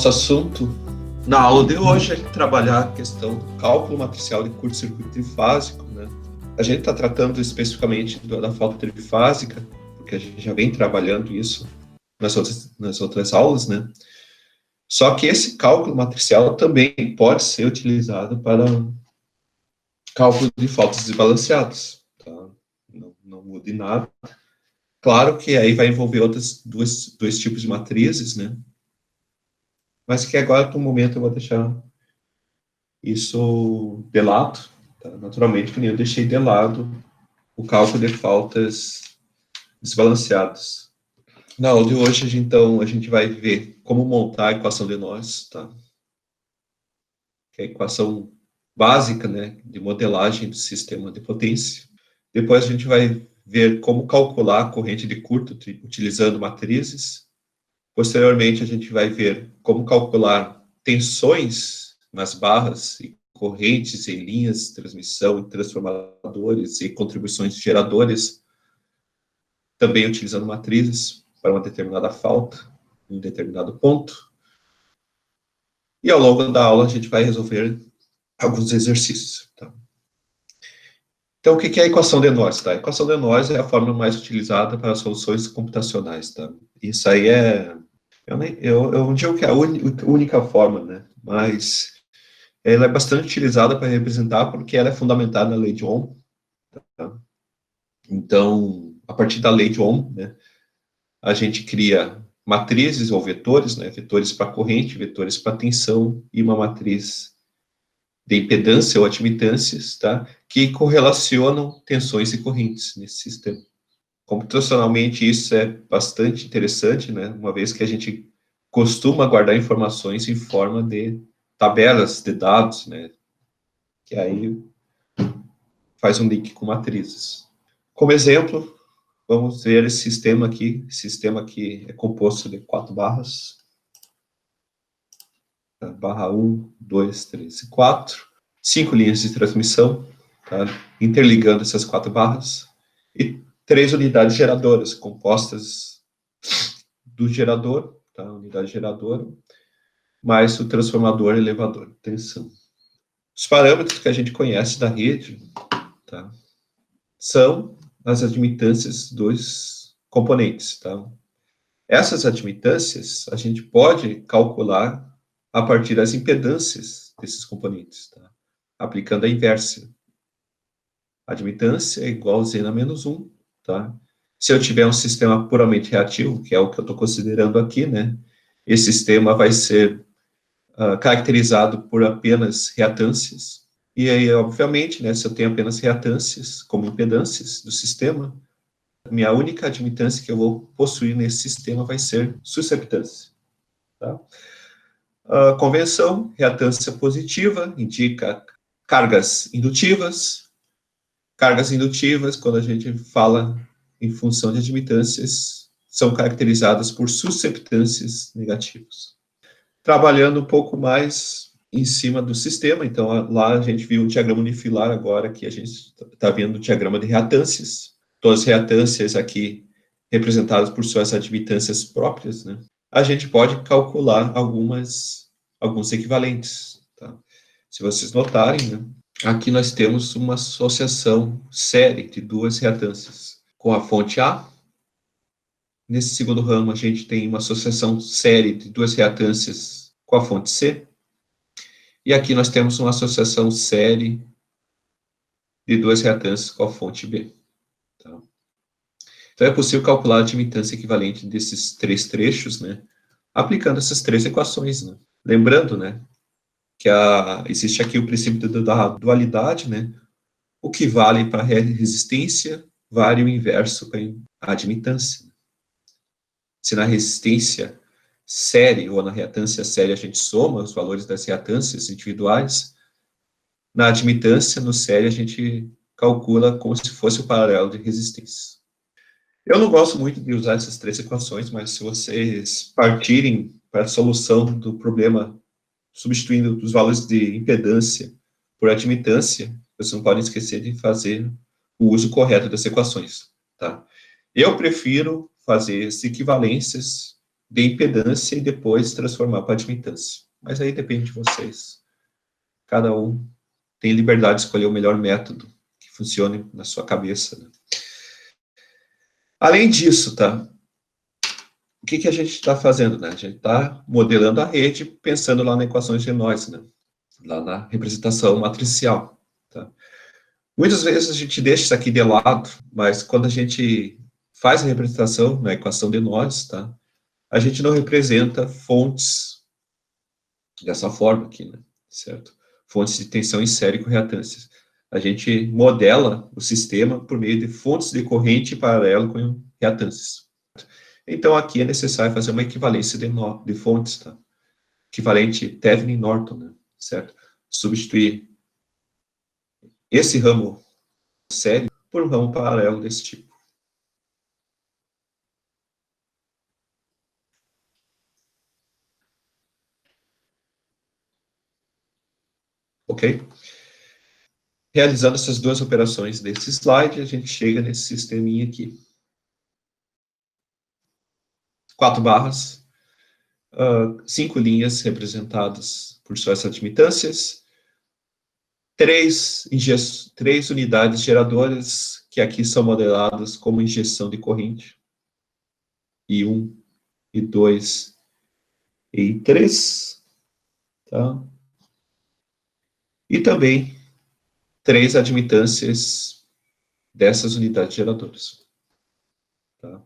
nosso assunto na aula de hoje é trabalhar a questão do cálculo matricial de curto-circuito trifásico, né? A gente está tratando especificamente da falta trifásica, porque a gente já vem trabalhando isso nas outras aulas, né? Só que esse cálculo matricial também pode ser utilizado para cálculo de faltas desbalanceadas, tá? Não muda em nada. Claro que aí vai envolver dois tipos de matrizes, né? Mas que agora, no momento, eu vou deixar isso de lado, tá? Naturalmente, que nem eu deixei de lado o cálculo de faltas desbalanceadas. Na aula de hoje, então, a gente vai ver como montar a equação de nós, tá? Que é a equação básica, né, de modelagem do sistema de potência. Depois a gente vai ver como calcular a corrente de curto utilizando matrizes. Posteriormente, a gente vai ver como calcular tensões nas barras e correntes em linhas de transmissão, em transformadores e contribuições de geradores, também utilizando matrizes para uma determinada falta, em um determinado ponto. E ao longo da aula, a gente vai resolver alguns exercícios. Tá? Então, o que é a equação de Nós? Tá? A equação de Nós é a fórmula mais utilizada para soluções computacionais. Tá? Isso aí é... Eu não digo que é a única forma, né? Mas ela é bastante utilizada para representar porque ela é fundamentada na lei de Ohm. Tá? Então, a partir da lei de Ohm, né, a gente cria matrizes ou vetores, né? Vetores para corrente, vetores para tensão e uma matriz de impedância ou admitâncias, tá? Que correlacionam tensões e correntes nesse sistema. Computacionalmente, isso é bastante interessante, né? Uma vez que a gente costuma guardar informações em forma de tabelas de dados, né? Que aí faz um link com matrizes. Como exemplo, vamos ver esse sistema aqui. Esse sistema aqui é composto de 4 barras. Tá? Barra 1, 2, 3 e 4. 5 linhas de transmissão, tá? Interligando essas 4 barras. E 3 unidades geradoras, compostas do gerador, tá? Unidade geradora, mais o transformador elevador, tensão. Os parâmetros que a gente conhece da rede, tá? São as admitâncias dos componentes, tá? Essas admitâncias a gente pode calcular a partir das impedâncias desses componentes, tá? Aplicando a inversa. A admitância é igual a Z na menos 1, tá? Se eu tiver um sistema puramente reativo, que é o que eu estou considerando aqui, né? Esse sistema vai ser caracterizado por apenas reatâncias. E aí, obviamente, né, se eu tenho apenas reatâncias como impedâncias do sistema, minha única admitância que eu vou possuir nesse sistema vai ser susceptância. Tá? A convenção, reatância positiva, indica cargas indutivas. Cargas indutivas, quando a gente fala em função de admitâncias, são caracterizadas por susceptâncias negativas. Trabalhando um pouco mais em cima do sistema, então lá a gente viu o diagrama unifilar, agora que a gente está vendo o diagrama de reatâncias. Todas as reatâncias aqui representadas por suas admitâncias próprias, né? A gente pode calcular alguns equivalentes, tá? Se vocês notarem, né? Aqui nós temos uma associação série de 2 reatâncias com a fonte A. Nesse segundo ramo, a gente tem uma associação série de 2 reatâncias com a fonte C. E aqui nós temos uma associação série de 2 reatâncias com a fonte B. Tá? Então, é possível calcular a admitância equivalente desses 3 trechos, né? Aplicando essas 3 equações, né? Lembrando, né? Que existe aqui o princípio da dualidade, né? O que vale para a resistência vale o inverso para a admitância. Se na resistência série ou na reatância série a gente soma os valores das reatâncias individuais, na admitância, no série, a gente calcula como se fosse o paralelo de resistência. Eu não gosto muito de usar essas 3 equações, mas se vocês partirem para a solução do problema substituindo os valores de impedância por admitância, vocês não podem esquecer de fazer o uso correto das equações, tá? Eu prefiro fazer as equivalências de impedância e depois transformar para admitância. Mas aí depende de vocês. Cada um tem liberdade de escolher o melhor método que funcione na sua cabeça, né? Além disso, tá? O que a gente está fazendo, né? A gente está modelando a rede pensando lá na equação de Reynolds, né? Lá na representação matricial, tá? Muitas vezes a gente deixa isso aqui de lado, mas quando a gente faz a representação na equação de Reynolds, tá? A gente não representa fontes dessa forma aqui, né? Certo? Fontes de tensão em série com reatâncias. A gente modela o sistema por meio de fontes de corrente paralelo com reatâncias. Então, aqui é necessário fazer uma equivalência de fontes, tá? Equivalente Thevenin-Norton, né? Certo? Substituir esse ramo série por um ramo paralelo desse tipo. Ok? Realizando essas duas operações desse slide, a gente chega nesse sisteminha aqui. 4 barras, 5 linhas representadas por suas admitâncias, 3 unidades geradoras, que aqui são modeladas como injeção de corrente, I1, I2 e I3, tá? E também 3 admitâncias dessas unidades geradoras. Tá?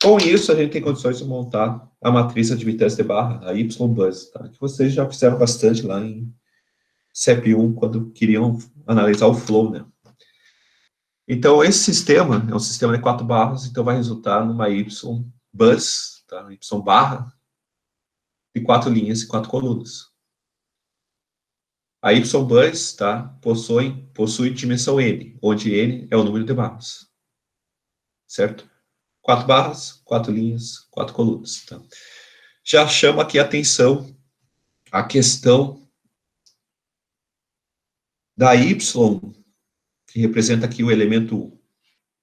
Com isso, a gente tem condições de montar a matriz de admitância de barra, a Y-bus, tá? Que vocês já fizeram bastante lá em CEP1, quando queriam analisar o flow, né? Então, esse sistema é um sistema de 4 barras, então vai resultar numa Y-bus, tá? Y-barra, de 4 linhas e 4 colunas. A Y-bus, tá? Possui dimensão n, onde n é o número de barras. Certo? 4 barras, 4 linhas, 4 colunas. Tá? Já chama aqui a atenção a questão da Y, que representa aqui o elemento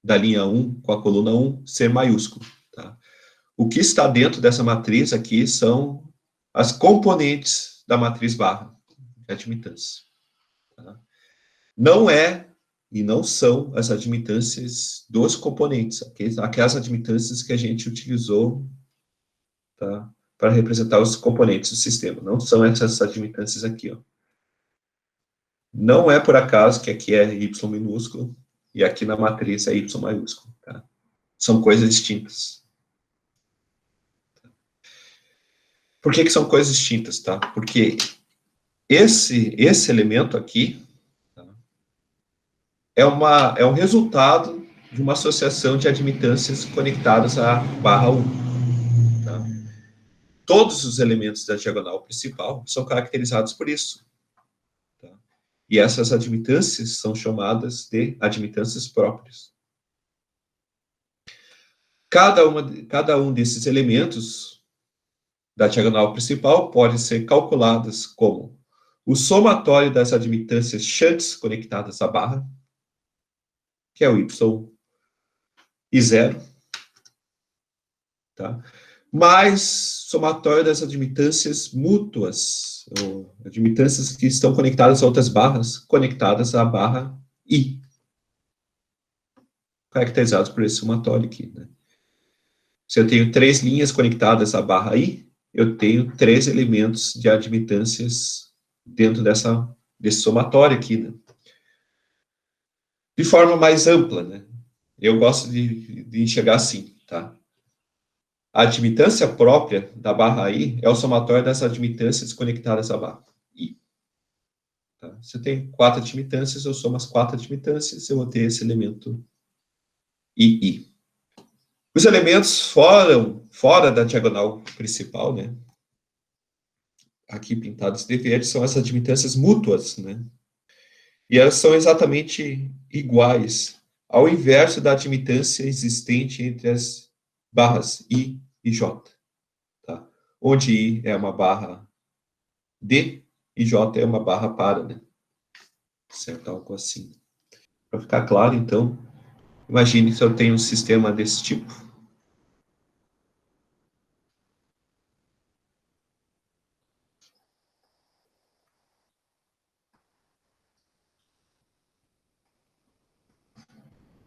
da linha 1 com a coluna 1, ser maiúsculo. Tá? O que está dentro dessa matriz aqui são as componentes da matriz barra, de admitância. Tá? Não é e não são as admitâncias dos componentes, aquelas admitâncias que a gente utilizou, tá, para representar os componentes do sistema. Não são essas admitâncias aqui, ó. Não é por acaso que aqui é Y minúsculo e aqui na matriz é Y maiúsculo. Tá? São coisas distintas. Por que são coisas distintas? Tá? Porque esse elemento aqui, tá, é um resultado de uma associação de admitâncias conectadas à barra 1. Tá? Todos os elementos da diagonal principal são caracterizados por isso. Tá? E essas admitâncias são chamadas de admitâncias próprias. Cada um desses elementos da diagonal principal pode ser calculadas como o somatório das admitâncias shunts conectadas à barra, que é o Y e 0, tá? Mais somatório das admitâncias mútuas, ou admitâncias que estão conectadas a outras barras, conectadas à barra I, caracterizados por esse somatório aqui, né? Se eu tenho 3 linhas conectadas à barra I, eu tenho 3 elementos de admitâncias dentro desse somatório aqui, né? De forma mais ampla, né? Eu gosto de enxergar assim, tá? A admitância própria da barra I é o somatório das admitâncias conectadas à barra I. Tá? Se eu tenho 4 admitâncias, eu somo as 4 admitâncias, eu vou ter esse elemento II. Os elementos fora da diagonal principal, né? Aqui pintados de verde, são as admitâncias mútuas, né? E elas são exatamente iguais ao inverso da admitância existente entre as barras I e J, tá? Onde I é uma barra D e J é uma barra para, né? Certo? Algo assim. Para ficar claro, então, imagine se eu tenho um sistema desse tipo.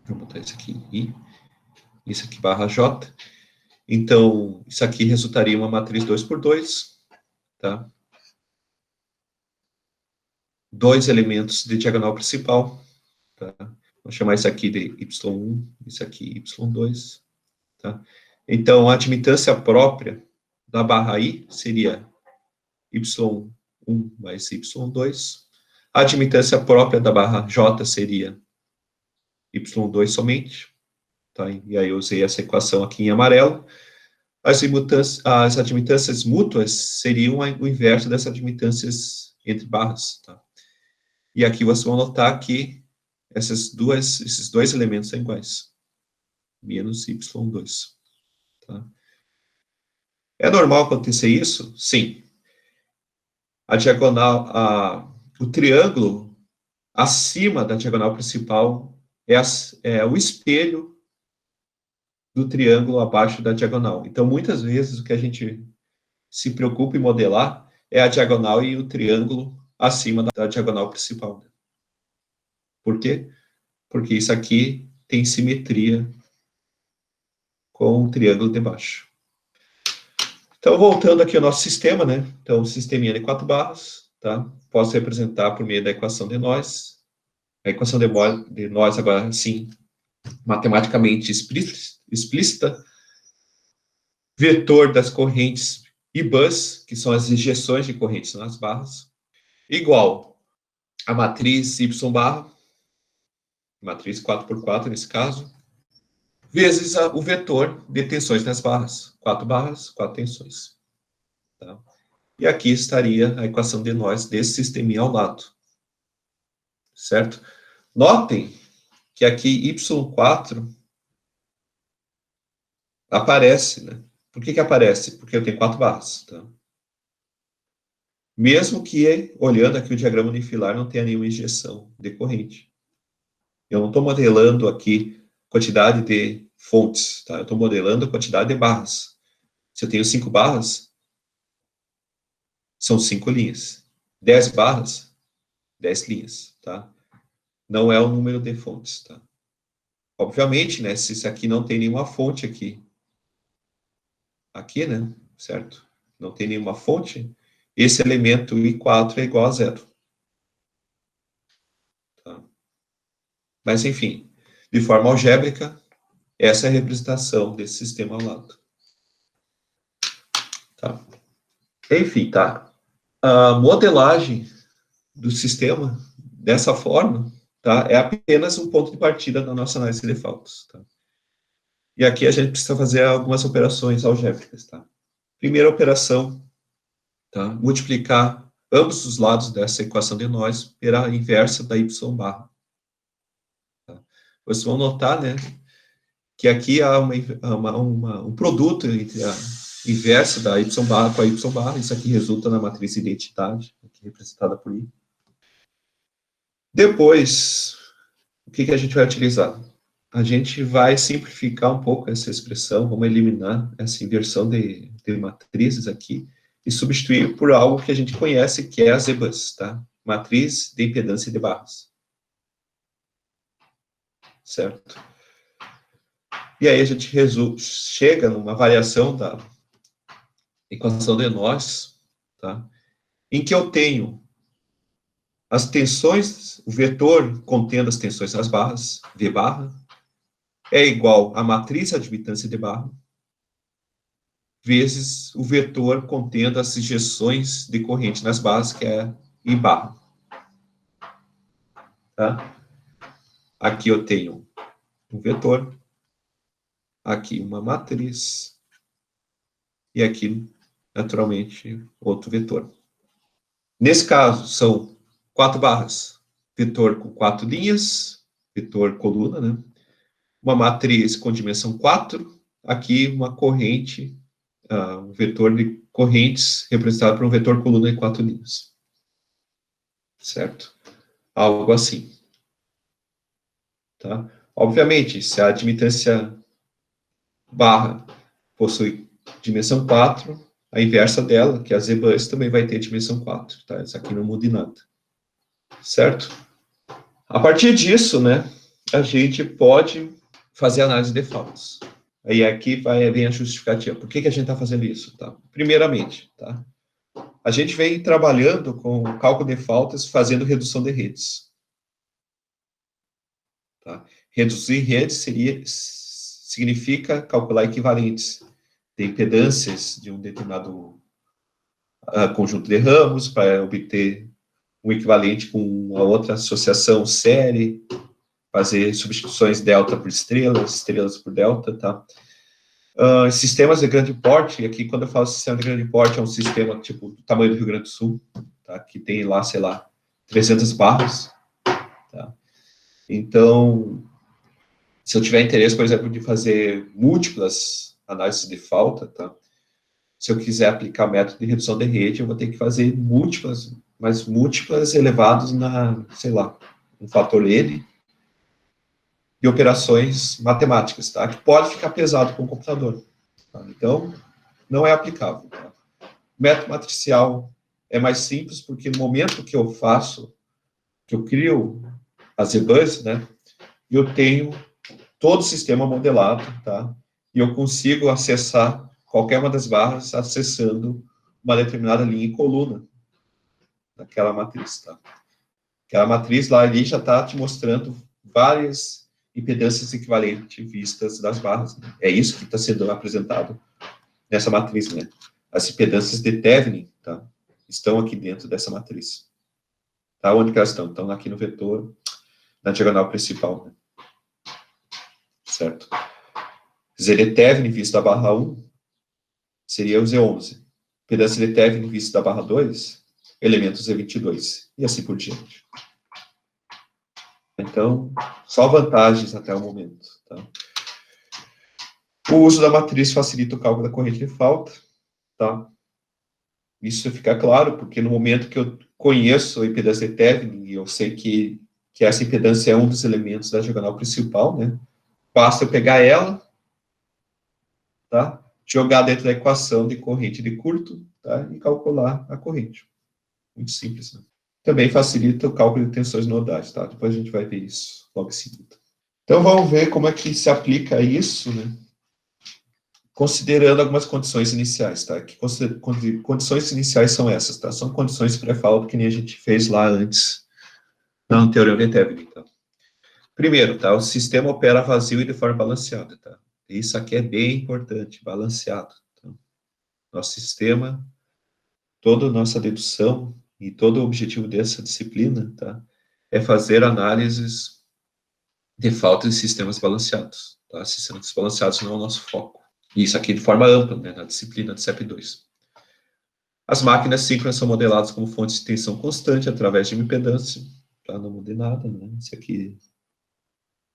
Vou botar isso aqui I, isso aqui barra J. Então, isso aqui resultaria em uma matriz 2 por 2, tá? 2 elementos de diagonal principal, tá? Vou chamar isso aqui de Y1, isso aqui Y2, tá? Então, a admitância própria da barra I seria Y1 mais Y2. A admitância própria da barra J seria Y2 somente, tá? E aí eu usei essa equação aqui em amarelo. As admitâncias mútuas seriam o inverso dessas admitâncias entre barras, tá? E aqui vocês vão notar que esses dois elementos são iguais. Menos Y2. Tá? É normal acontecer isso? Sim. A diagonal, o triângulo acima da diagonal principal é o espelho do triângulo abaixo da diagonal. Então, muitas vezes, o que a gente se preocupa em modelar é a diagonal e o triângulo acima da diagonal principal. Por quê? Porque isso aqui tem simetria com o triângulo de baixo. Então, voltando aqui ao nosso sistema, né? Então, o sisteminha de 4 barras, tá? Posso representar por meio da equação de nós. A equação de nós, agora, sim, matematicamente explícita. Vetor das correntes IBUS, que são as injeções de correntes nas barras, igual a matriz Y barra, matriz 4 por 4 nesse caso, vezes o vetor de tensões nas barras. 4 barras, 4 tensões. Tá? E aqui estaria a equação de nós desse sisteminha ao lado. Certo? Notem que aqui Y4 aparece, né? Por que aparece? Porque eu tenho 4 barras. Tá? Mesmo que, olhando aqui o diagrama unifilar, não tenha nenhuma injeção de corrente. Eu não estou modelando aqui quantidade de fontes, tá? Eu estou modelando a quantidade de barras. Se eu tenho 5 barras, são 5 linhas. 10 barras, 10 linhas, tá? Não é o número de fontes, tá? Obviamente, né, se isso aqui não tem nenhuma fonte aqui, né, certo? Não tem nenhuma fonte, esse elemento I4 é igual a zero. Tá? Mas, enfim, de forma algébrica, essa é a representação desse sistema ao lado. Tá? Enfim, tá? A modelagem do sistema, dessa forma, tá? É apenas um ponto de partida da nossa análise de faltas. Tá? E aqui a gente precisa fazer algumas operações algébricas. Tá? Primeira operação, tá? Multiplicar ambos os lados dessa equação de nós pela inversa da y barra. Tá? Vocês vão notar, né, que aqui há um produto entre a inversa da y barra com a y barra. Isso aqui resulta na matriz identidade, aqui representada por I. Depois, o que a gente vai utilizar? A gente vai simplificar um pouco essa expressão, vamos eliminar essa inversão de matrizes aqui e substituir por algo que a gente conhece, que é a ZBUS, tá? Matriz de impedância de barras. Certo? E aí a gente chega numa variação da equação de nós, tá? Em que eu tenho as tensões, o vetor contendo as tensões nas barras, V barra, é igual a matriz admitância de barra, vezes o vetor contendo as injeções de corrente nas barras, que é I barra. Tá? Aqui eu tenho um vetor, aqui uma matriz, e aqui, naturalmente, outro vetor. Nesse caso, são 4 barras, vetor com 4 linhas, vetor coluna, né? Uma matriz com dimensão 4, aqui uma corrente, um vetor de correntes representado por um vetor coluna de 4 linhas. Certo? Algo assim. Tá? Obviamente, se a admitância barra possui dimensão 4, a inversa dela, que é a ZBUS, também vai ter dimensão 4. Tá? Isso aqui não muda em nada. Certo? A partir disso, né, a gente pode fazer análise de faltas. Aí aqui vem a justificativa. Por que a gente está fazendo isso? Tá? Primeiramente, tá? A gente vem trabalhando com o cálculo de faltas, fazendo redução de redes. Tá? Reduzir redes significa calcular equivalentes de impedâncias de um determinado conjunto de ramos para obter um equivalente com a outra associação série, fazer substituições delta por estrelas, estrelas por delta, tá? Sistemas de grande porte, aqui quando eu falo sistema de grande porte, é um sistema tipo do tamanho do Rio Grande do Sul, tá? Que tem lá, sei lá, 300 barras, tá? Então, se eu tiver interesse, por exemplo, de fazer múltiplas análises de falta, tá? Se eu quiser aplicar método de redução de rede, eu vou ter que fazer múltiplas, mas múltiplas elevados na, sei lá, um fator N, de operações matemáticas, tá? Que pode ficar pesado com o computador. Tá? Então, não é aplicável. Tá? O método matricial é mais simples, porque no momento que eu faço, que eu crio as EBUs, né, eu tenho todo o sistema modelado, tá? E eu consigo acessar qualquer uma das barras acessando uma determinada linha e coluna daquela matriz, tá? Aquela matriz lá ali já está te mostrando várias impedâncias equivalentes vistas das barras. Né? É isso que está sendo apresentado nessa matriz, né? As impedâncias de Thevenin, tá? Estão aqui dentro dessa matriz. Tá? Onde que elas estão? Estão aqui no vetor, na diagonal principal, né? Certo? Z de Thevenin visto da barra 1 seria o Z11. Impedância de Thevenin visto da barra 2, elementos Z22. E assim por diante. Então, só vantagens até o momento. Tá? O uso da matriz facilita o cálculo da corrente de falta. Tá? Isso fica claro, porque no momento que eu conheço a impedância de Thevenin, e eu sei que essa impedância é um dos elementos da diagonal principal, né? Basta eu pegar ela, tá? Jogar dentro da equação de corrente de curto, tá? E calcular a corrente. Muito simples, né? Também facilita o cálculo de tensões nodais, tá? Depois a gente vai ver isso logo em seguida. Então, vamos ver como é que se aplica isso, né? Considerando algumas condições iniciais, tá? Que condições iniciais são essas, tá? São condições pré-falta que nem a gente fez lá antes, no teorema de Thevenin, tá? Primeiro, tá? O sistema opera vazio e de forma balanceada, tá? Isso aqui é bem importante, balanceado. Tá? Nosso sistema, toda a nossa dedução e todo o objetivo dessa disciplina, tá? É fazer análises de falta de sistemas balanceados, tá? Sistemas desbalanceados não é o nosso foco. Isso aqui de forma ampla, né, na disciplina de CEP2. As máquinas síncronas são modeladas como fontes de tensão constante através de uma impedância, tá? Não muda nada, né? Isso aqui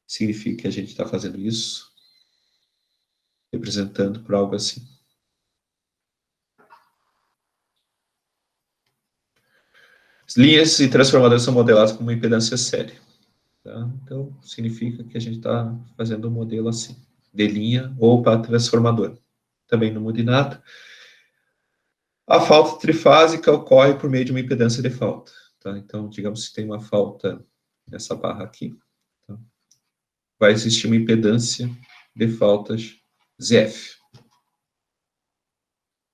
significa que a gente está fazendo isso, representando por algo assim. As linhas e transformadores são modeladas como uma impedância séria. Tá? Então, significa que a gente está fazendo um modelo assim, de linha ou para transformador. Também não muda nada. A falta trifásica ocorre por meio de uma impedância de falta. Tá? Então, digamos que tem uma falta nessa barra aqui. Tá? Vai existir uma impedância de faltas ZF.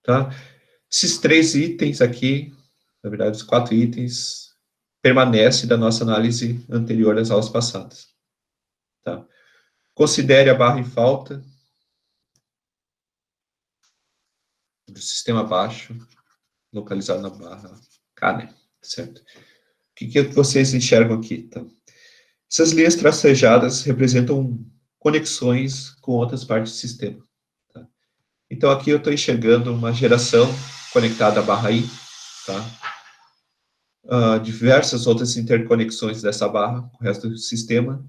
Tá? Esses 3 itens aqui, na verdade, os 4 itens, permanecem da nossa análise anterior às aulas passadas. Tá? Considere a barra em falta do sistema baixo, localizado na barra K, né? Certo? O que vocês enxergam aqui? Tá? Essas linhas tracejadas representam conexões com outras partes do sistema. Tá? Então, aqui eu estou enxergando uma geração conectada à barra I, tá? Diversas outras interconexões dessa barra com o resto do sistema.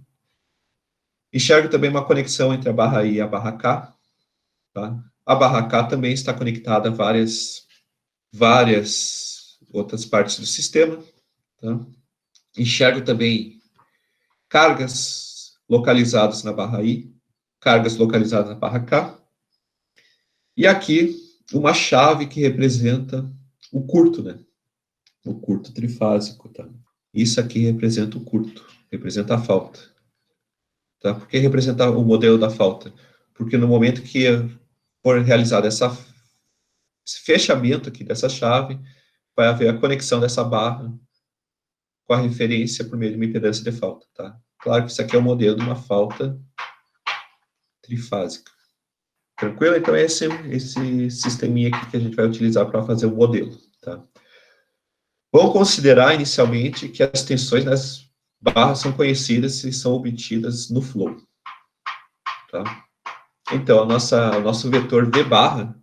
Enxergo também uma conexão entre a barra I e a barra K. Tá? A barra K também está conectada a várias outras partes do sistema. Tá? Enxergo também cargas localizadas na barra I, cargas localizadas na barra K. E aqui, uma chave que representa o curto, né? O curto trifásico, tá? Isso aqui representa o curto, representa a falta. Tá? Por que representar o modelo da falta? Porque no momento que for realizado esse fechamento aqui dessa chave, vai haver a conexão dessa barra com a referência por meio de uma impedância de falta. Tá? Claro que isso aqui é o modelo de uma falta trifásica. Tranquilo? Então, esse sisteminha aqui que a gente vai utilizar para fazer o modelo. Tá? Vamos considerar inicialmente que as tensões nas barras são conhecidas e são obtidas no flow. Tá? Então, o nosso vetor V barra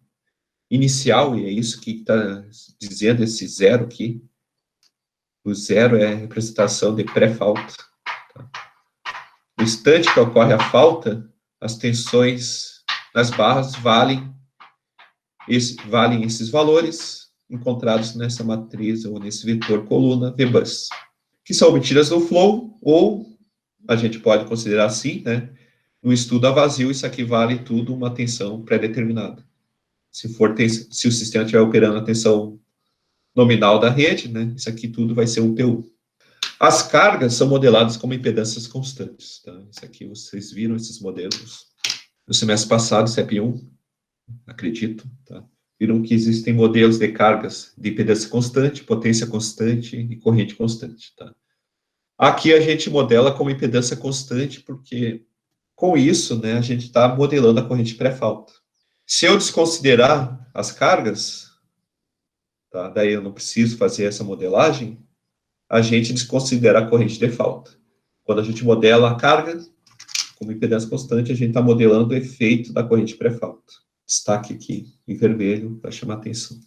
inicial, e é isso que está dizendo esse zero aqui, o zero é a representação de pré-falta. Tá? No instante que ocorre a falta, as tensões nas barras valem esses valores encontrados nessa matriz ou nesse vetor coluna VBus, que são obtidas no flow, ou a gente pode considerar assim, né? No estudo a vazio, isso aqui vale tudo uma tensão pré-determinada. Se o sistema estiver operando a tensão nominal da rede, né? Isso aqui tudo vai ser um PU. As cargas são modeladas como impedâncias constantes. Tá? Isso aqui vocês viram esses modelos no semestre passado, CEP1, acredito. Tá? Viram que existem modelos de cargas de impedância constante, potência constante e corrente constante. Tá? Aqui a gente modela como impedância constante, porque com isso, né, a gente está modelando a corrente pré-falta. Se eu desconsiderar as cargas, tá, daí eu não preciso fazer essa modelagem, a gente desconsidera a corrente de falta. Quando a gente modela a carga como impedância constante, a gente está modelando o efeito da corrente pré-falta. Destaque aqui em vermelho para chamar atenção.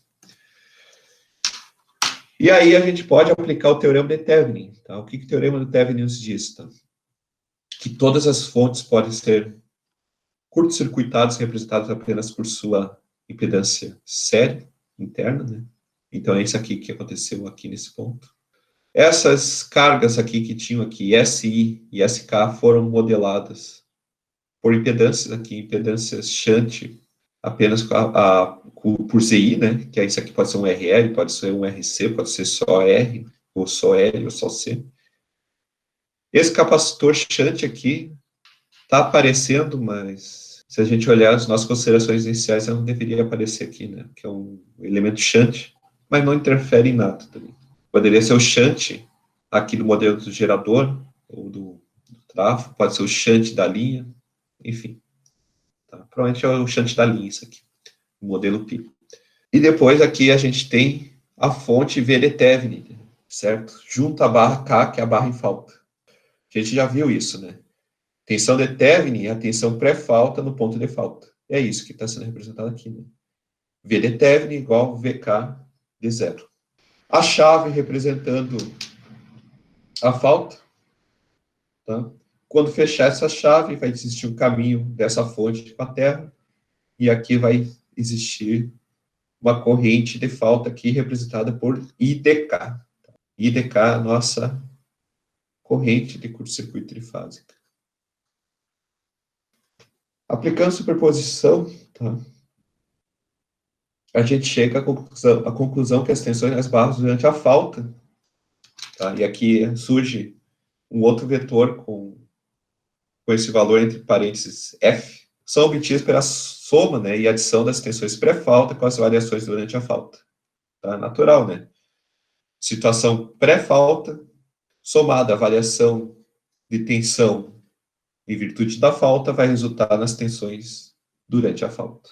E aí a gente pode aplicar o teorema de Thevenin. Tá? O que o teorema de Thevenin nos diz? Tá? Que todas as fontes podem ser curto-circuitadas, representadas apenas por sua impedância série interna, né? Então é isso aqui que aconteceu aqui nesse ponto. Essas cargas aqui que tinham aqui, SI e SK, foram modeladas por impedâncias aqui, impedâncias shunt, apenas por ZI, né? Que isso aqui pode ser um RL, pode ser um RC, pode ser só R, ou só L, ou só C. Esse capacitor shunt aqui está aparecendo, mas se a gente olhar as nossas considerações iniciais, ela não deveria aparecer aqui, né? Que é um elemento shunt, mas não interfere em nada também. Poderia ser o shunt aqui do modelo do gerador, ou do trafo, pode ser o shunt da linha, enfim. Tá? Provavelmente é o shunt da linha, isso aqui, o modelo pi. E depois aqui a gente tem a fonte V de Thevenin, certo? Junto à barra K, que é a barra em falta. A gente já viu isso, né? Tensão de Thevenin é a tensão pré-falta no ponto de falta. É isso que está sendo representado aqui, né? V de Thevenin igual VK de zero. A chave representando a falta, tá? Quando fechar essa chave, vai existir um caminho dessa fonte para a Terra, e aqui vai existir uma corrente de falta aqui representada por IDK. IDK é a nossa corrente de curto-circuito trifásica. Aplicando superposição, tá? A gente chega à conclusão que as tensões nas barras durante a falta, tá? E aqui surge um outro vetor com esse valor entre parênteses F, são obtidas pela soma, né, e adição das tensões pré-falta com as variações durante a falta. Tá? Natural, né? Situação pré-falta, somada à variação de tensão em virtude da falta, vai resultar nas tensões durante a falta.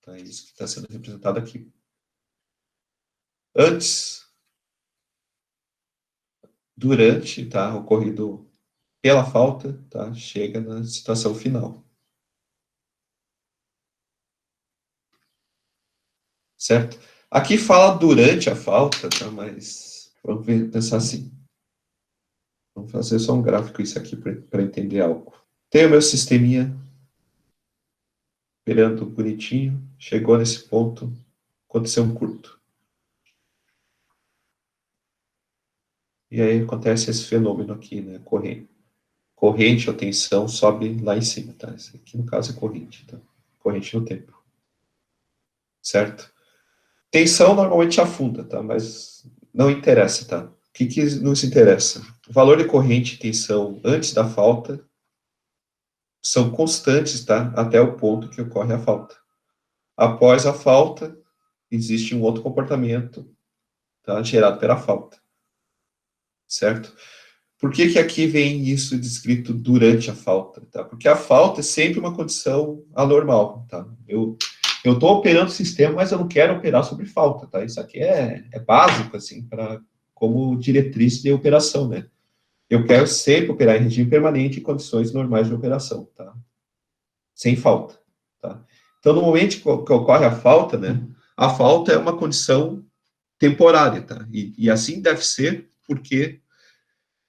Tá? É isso que está sendo representado aqui. Antes, durante, tá, ocorrido pela falta, tá, chega na situação final. Certo? Aqui fala durante a falta, tá, mas vamos pensar assim. Vamos fazer só um gráfico isso aqui para entender algo. Tem o meu sisteminha operando bonitinho, chegou nesse ponto, aconteceu um curto. E aí acontece esse fenômeno aqui, né, corrente. Corrente ou tensão sobe lá em cima, tá? Isso aqui no caso é corrente, tá? Corrente no tempo. Certo? Tensão normalmente afunda, tá? Mas não interessa, tá? O que nos interessa? O valor de corrente e tensão antes da falta são constantes, tá? Até o ponto que ocorre a falta. Após a falta, existe um outro comportamento, tá? Gerado pela falta, certo? Por que que aqui vem isso descrito durante a falta, tá? Porque a falta é sempre uma condição anormal, tá? Eu estou operando o sistema, mas eu não quero operar sobre falta, tá? Isso aqui é básico, assim, como diretriz de operação, né? Eu quero sempre operar em regime permanente em condições normais de operação, tá? Sem falta, tá? Então, no momento que ocorre a falta, né? A falta é uma condição temporária, tá? E assim deve ser, porque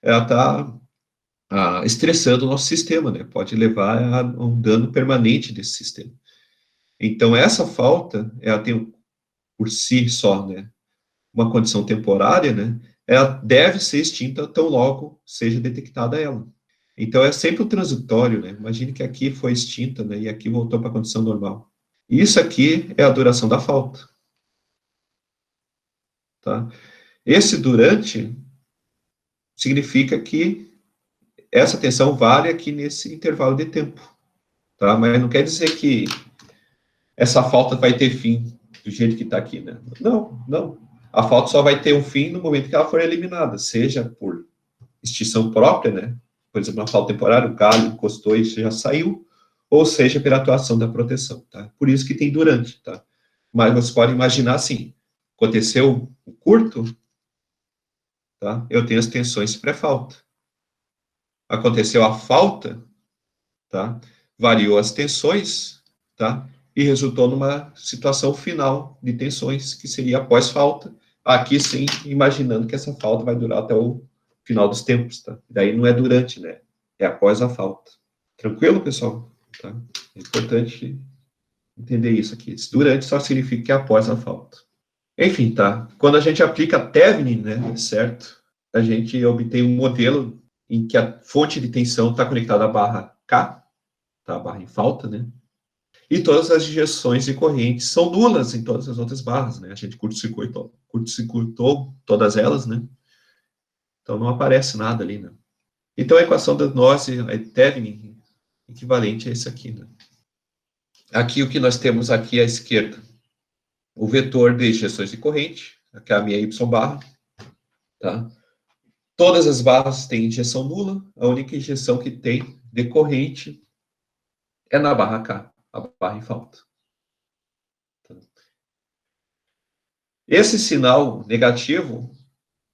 ela está estressando o nosso sistema, né? Pode levar a um dano permanente desse sistema. Então, essa falta, ela tem por si só, né, uma condição temporária, né? Ela deve ser extinta tão logo seja detectada ela. Então, é sempre um transitório, né? Imagine que aqui foi extinta, né? E aqui voltou para a condição normal. Isso aqui é a duração da falta, tá? Esse durante significa que essa tensão vale aqui nesse intervalo de tempo, tá? Mas não quer dizer que essa falta vai ter fim do jeito que está aqui, né? Não, não. A falta só vai ter um fim no momento que ela for eliminada, seja por extinção própria, né? Por exemplo, uma falta temporária, o galho encostou e já saiu, ou seja, pela atuação da proteção, tá? Por isso que tem durante, tá? Mas você pode imaginar assim, aconteceu o curto, tá? Eu tenho as tensões pré-falta. Aconteceu a falta, tá? Variou as tensões, tá? E resultou numa situação final de tensões, que seria após falta. Aqui sim, imaginando que essa falta vai durar até o final dos tempos, tá? Daí não é durante, né? É após a falta. Tranquilo, pessoal? Tá? É importante entender isso aqui. Esse durante só significa que é após a falta. Enfim, tá? Quando a gente aplica Thevenin, né, certo? A gente obtém um modelo em que a fonte de tensão está conectada à barra K, tá? A barra em falta, né? E todas as injeções de corrente são nulas em todas as outras barras, né? A gente curto-circuitou todas elas, né? Então não aparece nada ali, né? Então a equação da Noise, a Thevenin, equivalente a esse aqui, né? Aqui o que nós temos aqui à esquerda, o vetor de injeções de corrente, que é a minha Y barra, tá? Todas as barras têm injeção nula, a única injeção que tem de corrente é na barra K, a barra em falta. Esse sinal negativo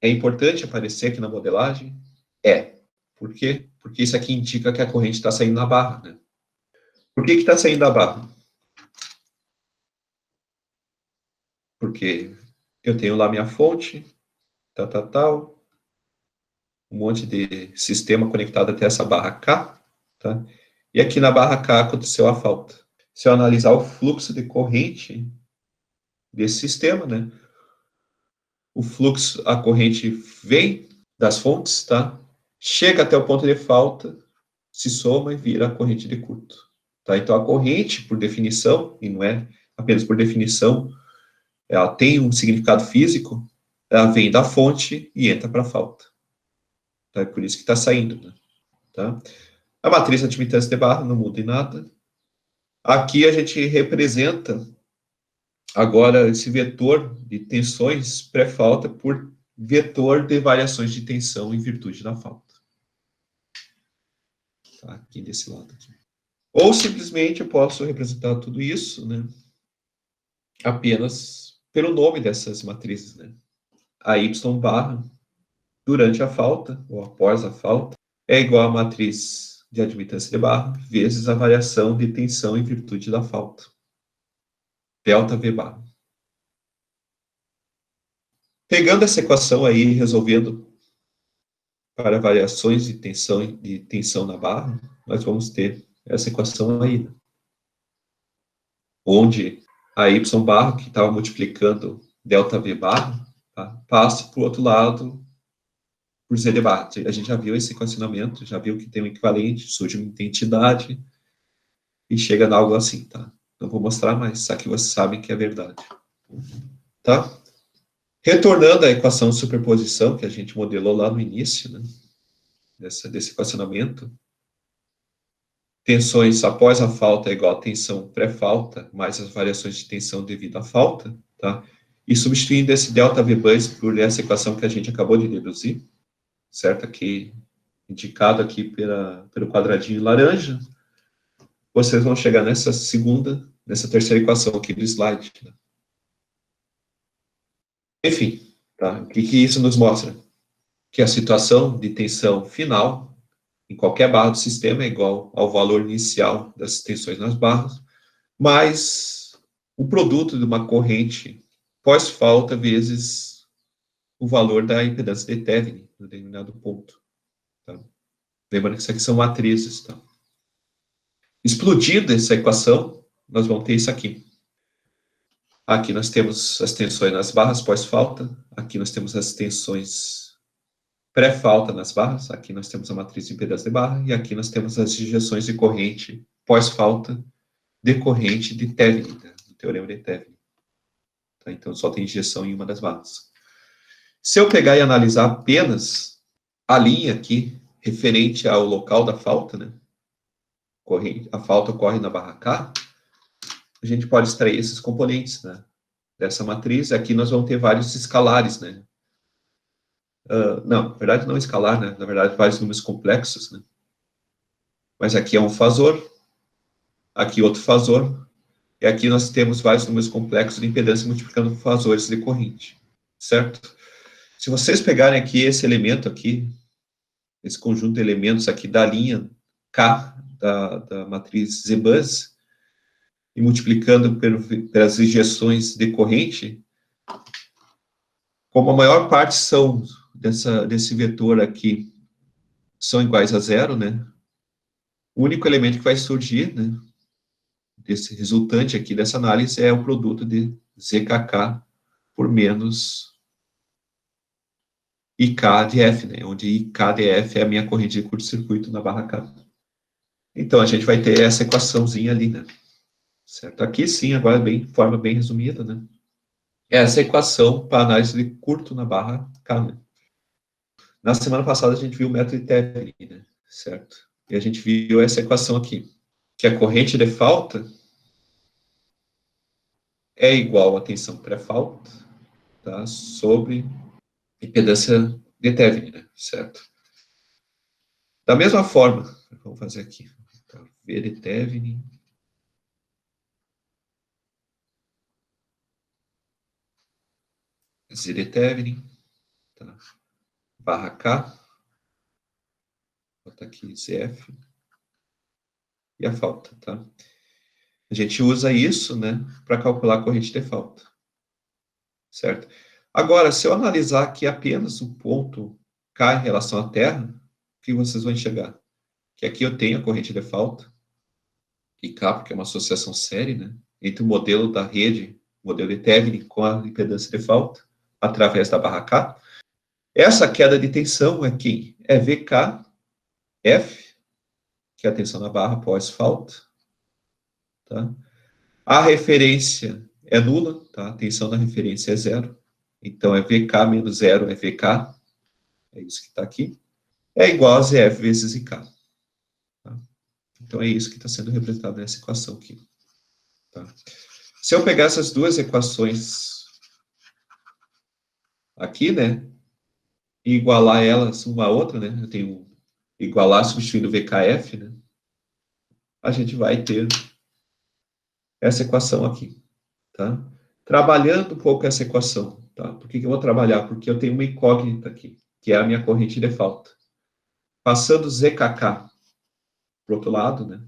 é importante aparecer aqui na modelagem? É. Por quê? Porque isso aqui indica que a corrente está saindo na barra, né? Por que está saindo da barra? Porque eu tenho lá minha fonte, tal, um monte de sistema conectado até essa barra K, tá? E aqui na barra K aconteceu a falta. Se eu analisar o fluxo de corrente desse sistema, né? O fluxo, a corrente vem das fontes, tá? Chega até o ponto de falta, se soma e vira a corrente de curto, tá? Então a corrente, por definição, e não é apenas por definição, ela tem um significado físico, ela vem da fonte e entra para a falta. Tá? É por isso que está saindo, né? Tá? A matriz de admitância de barra não muda em nada. Aqui a gente representa agora esse vetor de tensões pré-falta por vetor de variações de tensão em virtude da falta. Tá? Aqui desse lado. Aqui. Ou simplesmente eu posso representar tudo isso, né, apenas pelo nome dessas matrizes, né? A Y barra durante a falta, ou após a falta, é igual à matriz de admitância de barra vezes a variação de tensão em virtude da falta. Delta V barra. Pegando essa equação aí, resolvendo para variações de tensão na barra, nós vamos ter essa equação aí, né? Onde a Y barra, que estava multiplicando delta V barra, tá, passa para o outro lado por Z de barra. A gente já viu esse equacionamento, já viu que tem um equivalente, surge uma identidade e chega a algo assim, tá? Não vou mostrar mais, só que vocês sabem que é verdade. Tá? Retornando à equação de superposição que a gente modelou lá no início, né, desse equacionamento, tensões após a falta é igual a tensão pré-falta, mais as variações de tensão devido à falta, tá? E substituindo esse delta V bus por essa equação que a gente acabou de deduzir, certo? Aqui, indicado aqui pelo quadradinho laranja, vocês vão chegar nessa terceira equação aqui do slide. Né? Enfim, tá? O que isso nos mostra? Que a situação de tensão final em qualquer barra do sistema é igual ao valor inicial das tensões nas barras, mais o produto de uma corrente pós-falta vezes o valor da impedância de Thevenin, em determinado ponto. Tá? Lembrando que isso aqui são matrizes. Tá? Explodindo essa equação, nós vamos ter isso aqui. Aqui nós temos as tensões nas barras pós-falta, aqui nós temos as tensões pré-falta nas barras, aqui nós temos a matriz de impedância de barra, e aqui nós temos as injeções de corrente pós-falta decorrente de Thevenin, né, do teorema de Thevenin. Tá? Então, só tem injeção em uma das barras. Se eu pegar e analisar apenas a linha aqui, referente ao local da falta, né, a falta ocorre na barra K, a gente pode extrair esses componentes, né, dessa matriz. Aqui nós vamos ter vários escalares, né, não, na verdade não escalar, né? Na verdade vários números complexos, né? Mas aqui é um fasor, aqui outro fasor, e aqui nós temos vários números complexos de impedância multiplicando fasores de corrente, certo? Se vocês pegarem aqui esse elemento aqui, esse conjunto de elementos aqui da linha K, da matriz Z-bus, e multiplicando pelas injeções de corrente, como a maior parte são desse vetor aqui são iguais a zero, né? O único elemento que vai surgir, né, desse resultante aqui dessa análise é o produto de ZKK por menos IK de F, né, onde IK de F é a minha corrente de curto-circuito na barra K. Então, a gente vai ter essa equaçãozinha ali, né? Certo? Aqui, sim, agora de forma bem resumida, né? Essa equação para análise de curto na barra K, né? Na semana passada, a gente viu o método de Thevenin, né? Certo? E a gente viu essa equação aqui, que a corrente de falta é igual à tensão pré-falta, tá? Sobre impedância de Thevenin, né? Certo? Da mesma forma, vamos fazer aqui, tá? V de Thevenin, Z de Thevenin, tá? Barra K, botar aqui ZF, e a falta, tá? A gente usa isso, né, para calcular a corrente de falta, certo? Agora, se eu analisar aqui apenas o ponto K em relação à Terra, o que vocês vão enxergar? Que aqui eu tenho a corrente de falta, e K, porque é uma associação série, né, entre o modelo da rede, o modelo de Thevenin com a impedância de falta, através da barra K. Essa queda de tensão aqui é VKF, que é a tensão na barra pós-falta, tá? A referência é nula, tá? A tensão na referência é zero. Então, é VK menos zero é VK, é isso que está aqui, é igual a ZF vezes IK. Tá? Então, é isso que está sendo representado nessa equação aqui. Tá? Se eu pegar essas duas equações aqui, né, e igualar elas uma à outra, né, eu tenho igualar substituindo VKF, né, a gente vai ter essa equação aqui, tá? Trabalhando um pouco essa equação, tá? Por que eu vou trabalhar? Porque eu tenho uma incógnita aqui, que é a minha corrente de falta. Passando ZKK para o outro lado, né?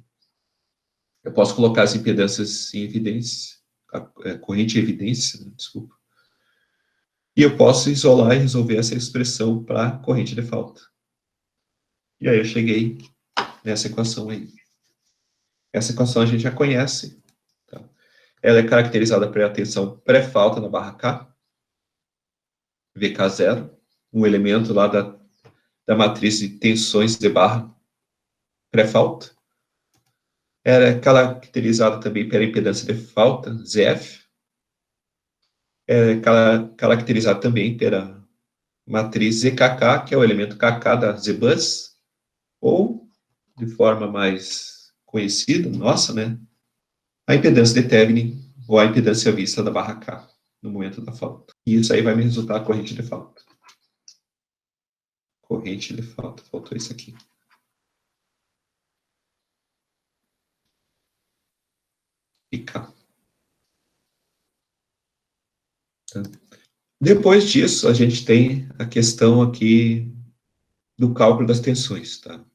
Eu posso colocar as impedâncias em evidência, a corrente em evidência, né? Desculpa. E eu posso isolar e resolver essa expressão para corrente de falta. E aí eu cheguei nessa equação aí. Essa equação a gente já conhece, tá? Ela é caracterizada pela tensão pré-falta na barra K, VK0, um elemento lá da matriz de tensões de barra pré-falta. Ela é caracterizada também pela impedância de falta, ZF. É caracterizada também pela matriz ZKK, que é o elemento KK da Z-bus, ou, de forma mais conhecida, nossa, né? A impedância de Thevenin ou a impedância vista da barra K no momento da falta. E isso aí vai me resultar a corrente de falta. Corrente de falta, faltou isso aqui. E K. Tá? Depois disso, a gente tem a questão aqui do cálculo das tensões, tá?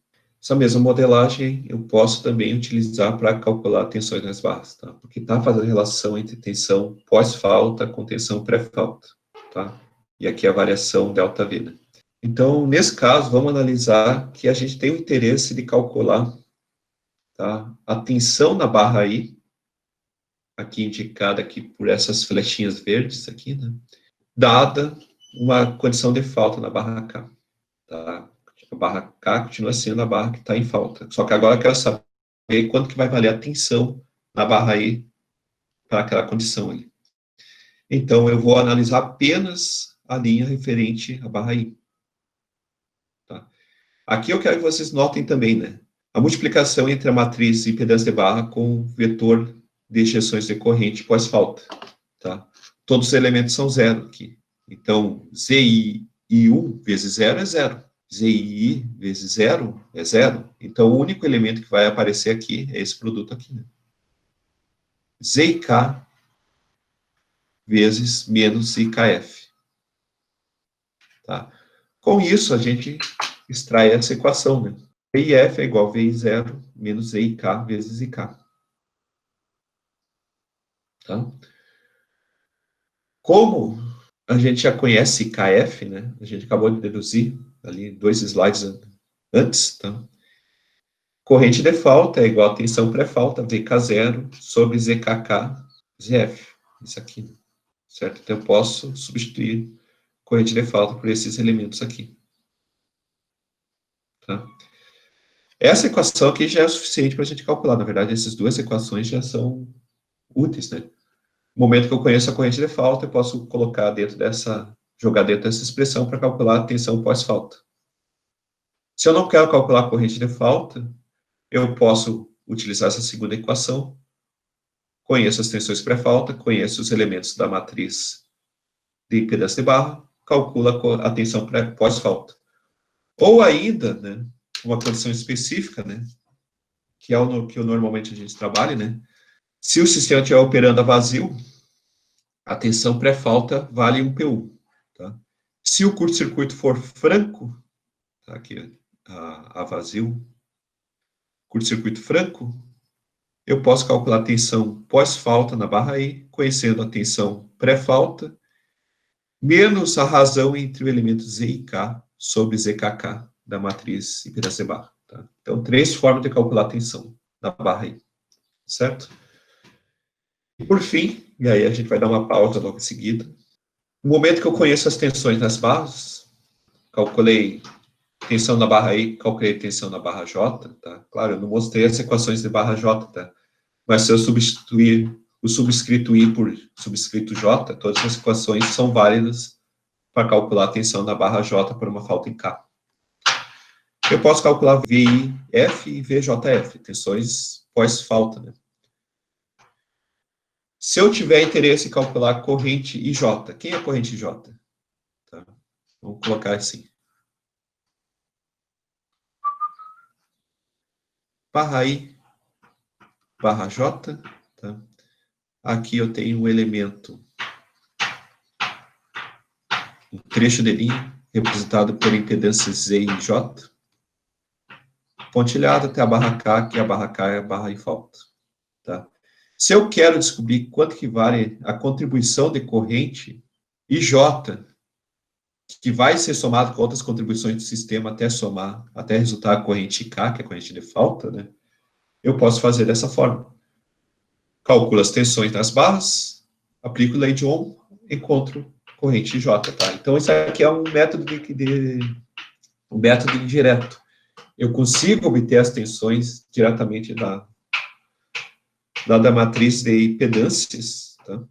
Essa mesma modelagem eu posso também utilizar para calcular tensões nas barras, tá? Porque está fazendo relação entre tensão pós-falta com tensão pré-falta, tá? E aqui a variação ΔV, né? Então, nesse caso, vamos analisar que a gente tem o interesse de calcular, tá, a tensão na barra I, aqui indicada aqui por essas flechinhas verdes aqui, né? Dada uma condição de falta na barra K, tá? A barra K continua sendo a barra que está em falta. Só que agora eu quero saber quanto que vai valer a tensão na barra I para aquela condição ali. Então, eu vou analisar apenas a linha referente à barra I. Tá? Aqui eu quero que vocês notem também, né? A multiplicação entre a matriz impedância de barra com o vetor de injeções de corrente pós-falta. Tá? Todos os elementos são zero aqui. Então, ZI1 vezes zero é zero. ZI vezes zero é zero. Então, o único elemento que vai aparecer aqui é esse produto aqui. Né? ZIK vezes menos IKF. Tá? Com isso, a gente extrai essa equação. Né? VIF é igual a VI0 menos ZIK vezes IK. Tá? Como a gente já conhece IKF, né? A gente acabou de deduzir ali 2 slides antes, tá? Corrente de falta é igual a tensão pré-falta, VK0, sobre ZKK, ZF. Isso aqui, certo? Então, eu posso substituir corrente de falta por esses elementos aqui. Tá? Essa equação aqui já é o suficiente para a gente calcular. Na verdade, essas duas equações já são úteis, né? No momento que eu conheço a corrente de falta, eu posso colocar dentro dessa, jogar dentro dessa expressão para calcular a tensão pós-falta. Se eu não quero calcular a corrente de falta, eu posso utilizar essa segunda equação, conheço as tensões pré-falta, conheço os elementos da matriz de impedância de barra, calcula a tensão pós-falta. Ou ainda, né, uma condição específica, né, que é o que normalmente a gente trabalha, né, se o sistema estiver operando a vazio, a tensão pré-falta vale 1 PU. Tá? Se o curto-circuito for franco, tá aqui a vazio, curto-circuito franco, eu posso calcular a tensão pós-falta na barra I, conhecendo a tensão pré-falta, menos a razão entre o elemento Z e K sobre ZKK da matriz impedância de barra. Tá? Então, 3 formas de calcular a tensão na barra I. Certo? E por fim, e aí a gente vai dar uma pausa logo em seguida, no momento que eu conheço as tensões nas barras, calculei tensão na barra I, calculei tensão na barra J, tá? Claro, eu não mostrei as equações de barra J, tá? Mas se eu substituir o subscrito I por subscrito J, todas as equações são válidas para calcular a tensão na barra J por uma falta em K. Eu posso calcular VIF e VJF, tensões pós-falta, né? Se eu tiver interesse em calcular corrente IJ, quem é a corrente IJ? Tá? Vamos colocar assim. Barra I, barra J, tá? Aqui eu tenho um elemento, um trecho de linha, representado por impedância Z e J, pontilhado até a barra K, que a barra K é a barra em falta. Tá? Se eu quero descobrir quanto que vale a contribuição de corrente IJ, que vai ser somado com outras contribuições do sistema até somar, até resultar a corrente K, que é a corrente de falta, né? Eu posso fazer dessa forma. Calculo as tensões nas barras, aplico lei de Ohm, encontro corrente J, tá? Então, isso aqui é um método um método indireto. Eu consigo obter as tensões diretamente da matriz de impedâncias, tá?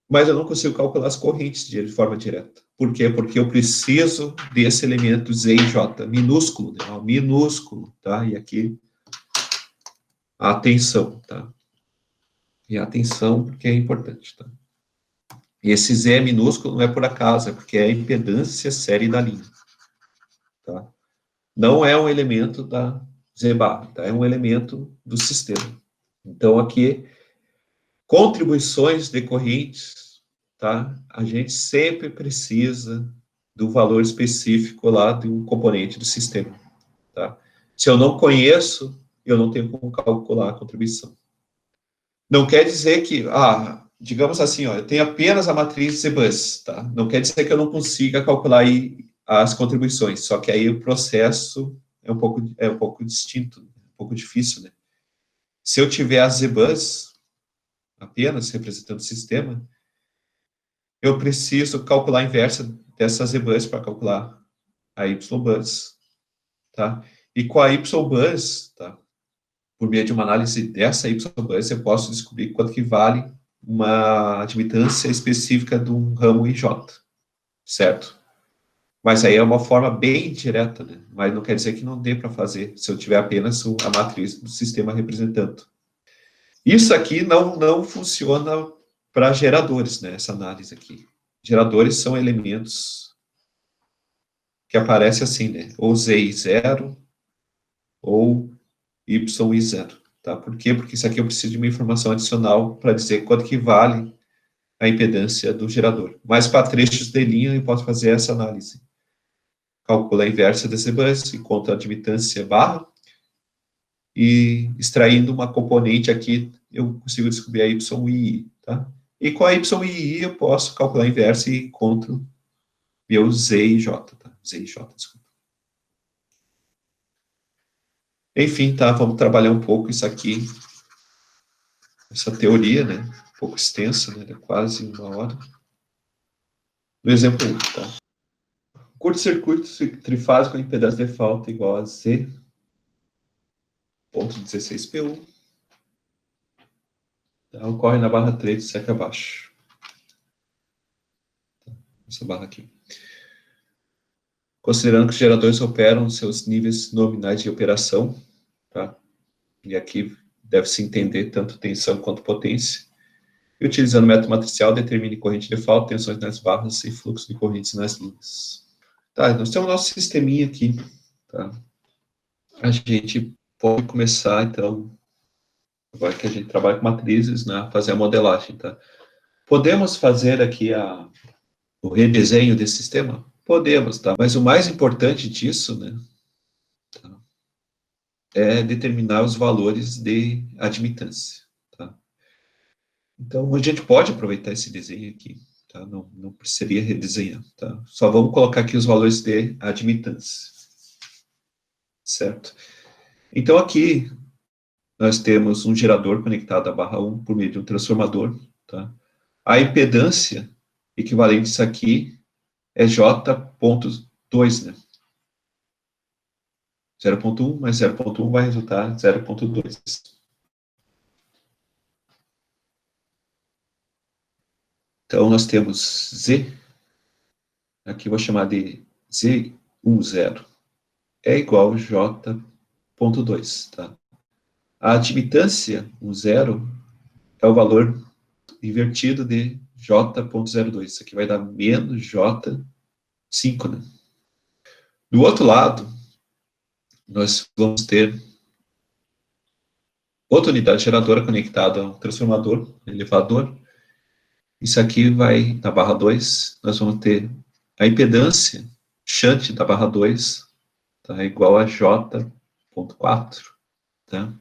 Mas eu não consigo calcular as correntes de forma direta. Por quê? Porque eu preciso desse elemento Z e J, minúsculo, né? Minúsculo, tá? E aqui a tensão, tá? E a tensão, porque é importante, tá? E esse Z minúsculo não é por acaso, é porque é a impedância série da linha, tá? Não é um elemento da Z barra, tá? É um elemento do sistema. Então, aqui, contribuições decorrentes, tá? A gente sempre precisa do valor específico lá de um componente do sistema, tá? Se eu não conheço, eu não tenho como calcular a contribuição. Não quer dizer que, digamos assim, ó, eu tenho apenas a matriz Z-Bus, tá? Não quer dizer que eu não consiga calcular aí as contribuições, só que aí o processo é um pouco distinto, um pouco difícil, né? Se eu tiver a Z-Bus apenas representando o sistema, eu preciso calcular a inversa dessa Z-Bus para calcular a Y-Bus, tá? E com a Y-Bus, tá? Por meio de uma análise dessa Y-Bus, eu posso descobrir quanto que vale uma admitância específica de um ramo IJ, certo? Mas aí é uma forma bem direta, né? Mas não quer dizer que não dê para fazer, se eu tiver apenas a matriz do sistema representando. Isso aqui não funciona para geradores, né? Essa análise aqui. Geradores são elementos que aparecem assim, né? Ou Z0 ou YI0. Tá? Por quê? Porque isso aqui eu preciso de uma informação adicional para dizer quanto que vale a impedância do gerador. Mas para trechos de linha eu posso fazer essa análise. Calcula a inversa desse bus, encontra a admitância barra, e extraindo uma componente aqui, eu consigo descobrir a YI, tá? E com a YI eu posso calcular a inversa e encontro meu Z e J, tá? Z e J, desculpa. Enfim, tá, vamos trabalhar um pouco isso aqui, essa teoria, né? Um pouco extensa, né? Quase uma hora. No exemplo 1, tá? Curto-circuito trifásico com impedância de falta igual a Z, ponto 16 PU. Tá? Ocorre na barra 3 do seca abaixo. Tá? Essa barra aqui. Considerando que os geradores operam seus níveis nominais de operação, tá? E aqui deve-se entender tanto tensão quanto potência. E utilizando o método matricial, determine corrente de falta, tensões nas barras e fluxo de correntes nas linhas. Tá, nós temos o nosso sisteminha aqui, tá? A gente pode começar, então, agora que a gente trabalha com matrizes, né, fazer a modelagem, tá? Podemos fazer aqui o redesenho desse sistema? Podemos, tá? Mas o mais importante disso, né, tá, é determinar os valores de admitância, tá? Então, a gente pode aproveitar esse desenho aqui, tá? Não precisaria redesenhar, tá? Só vamos colocar aqui os valores de admitância, certo? Então, aqui, nós temos um gerador conectado à barra 1 por meio de um transformador, tá? A impedância equivalente a isso aqui é J.2, né? 0.1 mais 0.1 vai resultar 0.2. Então, nós temos Z, aqui eu vou chamar de Z10, é igual a J.2, tá? A admitância, 10, é o valor invertido de J.02. Isso aqui vai dar menos J5, né? Do outro lado, nós vamos ter outra unidade geradora conectada a um transformador, elevador. Isso aqui vai, na barra 2, nós vamos ter a impedância shunt da barra 2, tá, igual a J.4, tá?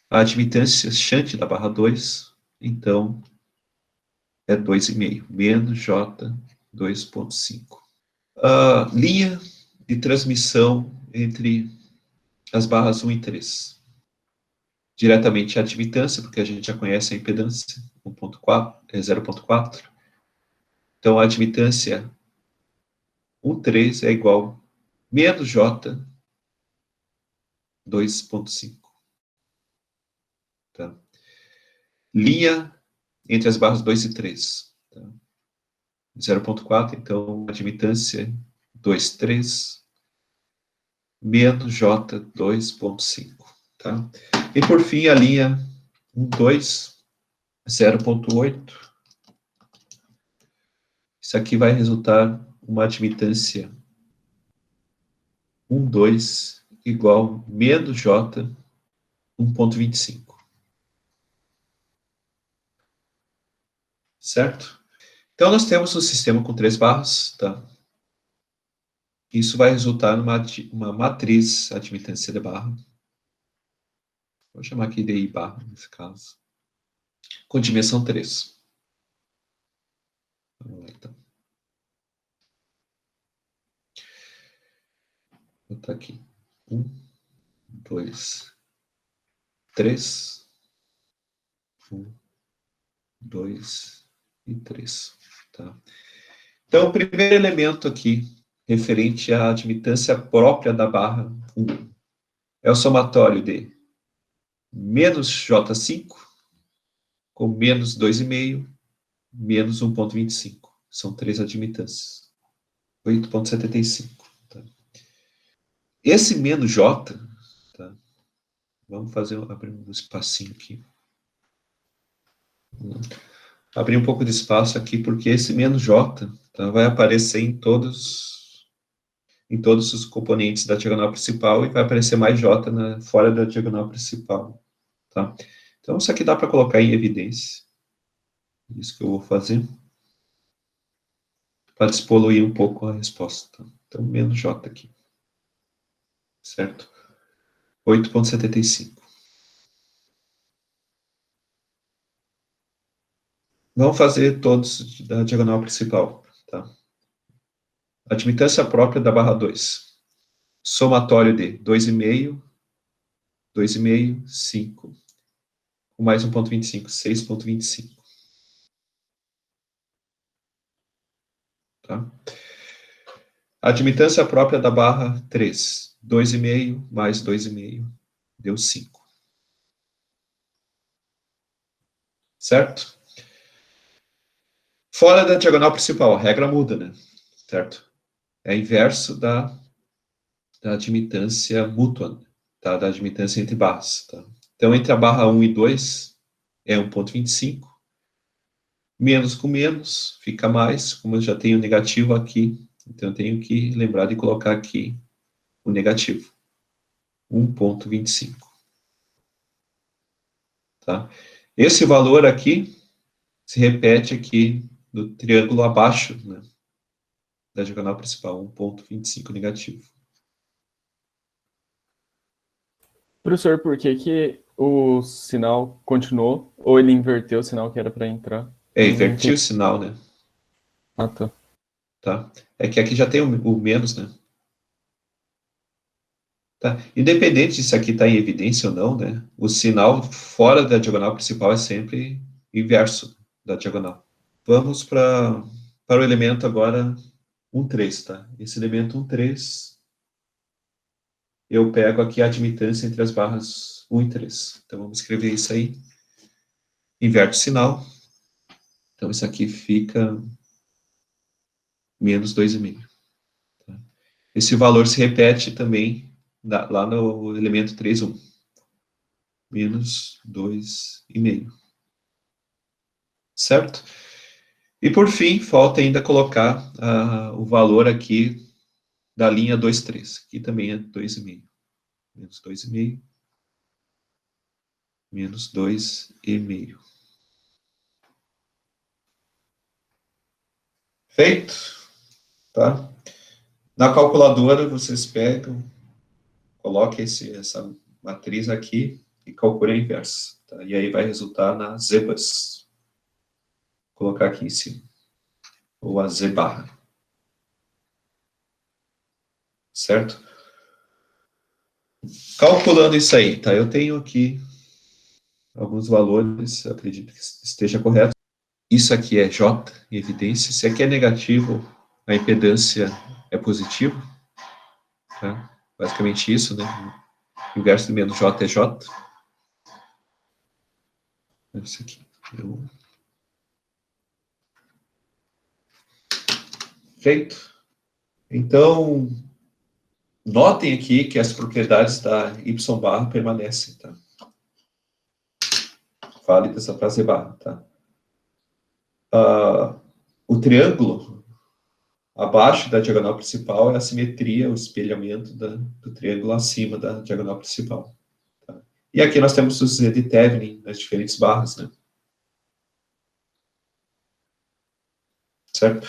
A admitância shunt da barra 2, então, é 2,5, menos J2.5. Linha de transmissão entre as barras 1 e 3. Diretamente a admitância, porque a gente já conhece a impedância, 0.4. Então, a admitância 1,3 é igual a menos J 2.5. Tá? Linha entre as barras 2 e 3. Tá? 0.4, então, admitância 2,3 menos J 2.5. Tá? E por fim, a linha 1, 2, 0,8. Isso aqui vai resultar uma admitância 1, 2 igual menos J 1,25. Certo? Então, nós temos um sistema com 3 barras, tá? Isso vai resultar numa uma matriz admitância de barra. Vou chamar aqui de I barra, nesse caso. Com dimensão 3. Vamos lá, então. Vou botar aqui. 1, 2, 3. 1, 2 e 3. Tá? Então, o primeiro elemento aqui, referente à admitância própria da barra 1, é o somatório de menos J5 com menos 2,5, menos 1,25. São 3 admitâncias. 8,75. Tá? Esse menos J, tá? Vamos abrir um espacinho aqui. Abrir um pouco de espaço aqui, porque esse menos J, tá, vai aparecer em todos os componentes da diagonal principal e vai aparecer mais J fora da diagonal principal. Tá? Então, isso aqui dá para colocar em evidência. Isso que eu vou fazer. Para despoluir um pouco a resposta. Então, menos J aqui. Certo? 8,75. Vamos fazer todos da diagonal principal. Tá? Admitância própria da barra 2. Somatório de 2,5, 2,5, 5. Com mais 1,25, 6,25. Tá? Admitância própria da barra 3. 2,5 mais 2,5 deu 5. Certo? Fora da diagonal principal, a regra muda, né? Certo? É inverso da admitância mútua, tá? Da admitância entre barras. Tá? Então, entre a barra 1 e 2 é 1,25. Menos com menos, fica mais. Como eu já tenho negativo aqui, então eu tenho que lembrar de colocar aqui o negativo. 1,25. Tá? Esse valor aqui se repete aqui no triângulo abaixo, né, da diagonal principal, 1,25 negativo. Professor, por que que o sinal continuou? Ou ele inverteu o sinal que era para entrar? Inverti o sinal, né? Ah, tá. Tá? É que aqui já tem o menos, né? Tá? Independente se aqui está em evidência ou não, né? O sinal fora da diagonal principal é sempre inverso da diagonal. Vamos para o elemento agora 1,3, tá? Esse elemento 1,3, eu pego aqui a admitância entre as barras 1 e 3. Então, vamos escrever isso aí. Inverte o sinal. Então, isso aqui fica menos 2,5. Tá? Esse valor se repete também lá no elemento 3,1. Menos 2,5. Certo? E, por fim, falta ainda colocar o valor aqui da linha 2,3. Aqui também é 2,5. Menos 2,5. Menos 2,5. Feito? Tá? Na calculadora, vocês pegam, coloquem essa matriz aqui e calculem a inversa. Tá? E aí vai resultar na zebas. Vou colocar aqui em cima. Ou a z barra. Certo? Calculando isso aí, tá? Eu tenho aqui alguns valores, acredito que esteja correto. Isso aqui é J, em evidência. Se aqui é negativo, a impedância é positivo. Tá? Basicamente isso, né? O inverso de menos J é J. Isso aqui. Feito. Então, Notem aqui que as propriedades da y barra permanecem, tá? Válidas para z barra, tá? O triângulo abaixo da diagonal principal é a simetria, o espelhamento do triângulo acima da diagonal principal. Tá? E aqui nós temos o z de Thevenin nas diferentes barras, né? Certo?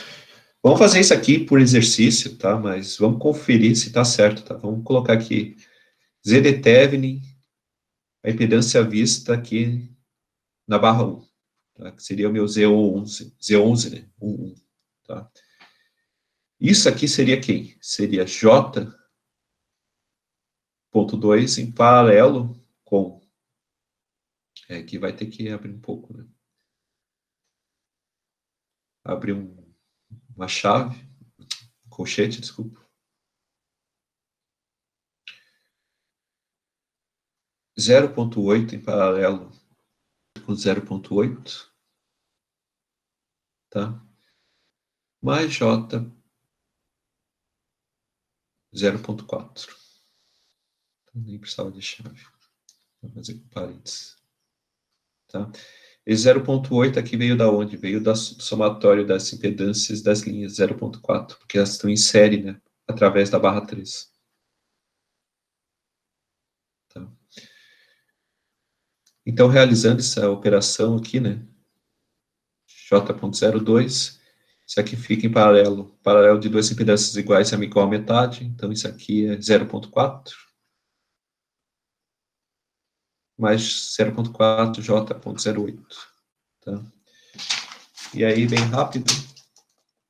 Vamos fazer isso aqui por exercício, tá? Mas vamos conferir se está certo, tá? Vamos colocar aqui z de Thevenin, a impedância vista aqui na barra 1, tá? Que seria o meu Z11, né? 1, tá? Isso aqui seria quem? Seria J ponto 2 em paralelo com... aqui vai ter que abrir um pouco, né? Abrir uma chave, um colchete, desculpa. 0,8 em paralelo com 0,8, tá? Mais J 0,4. Então, nem precisava de chave. Vou fazer com parênteses. Tá? Esse 0,8 aqui veio da onde? Veio do somatório das impedâncias das linhas 0,4, porque elas estão em série, né? Através da barra 3. Tá? Então, realizando essa operação aqui, né? J.02, isso aqui fica em paralelo. Paralelo de duas impedâncias iguais é igual à metade, então isso aqui é 0,4. Mais 0,4 J.08. Tá? E aí, bem rápido,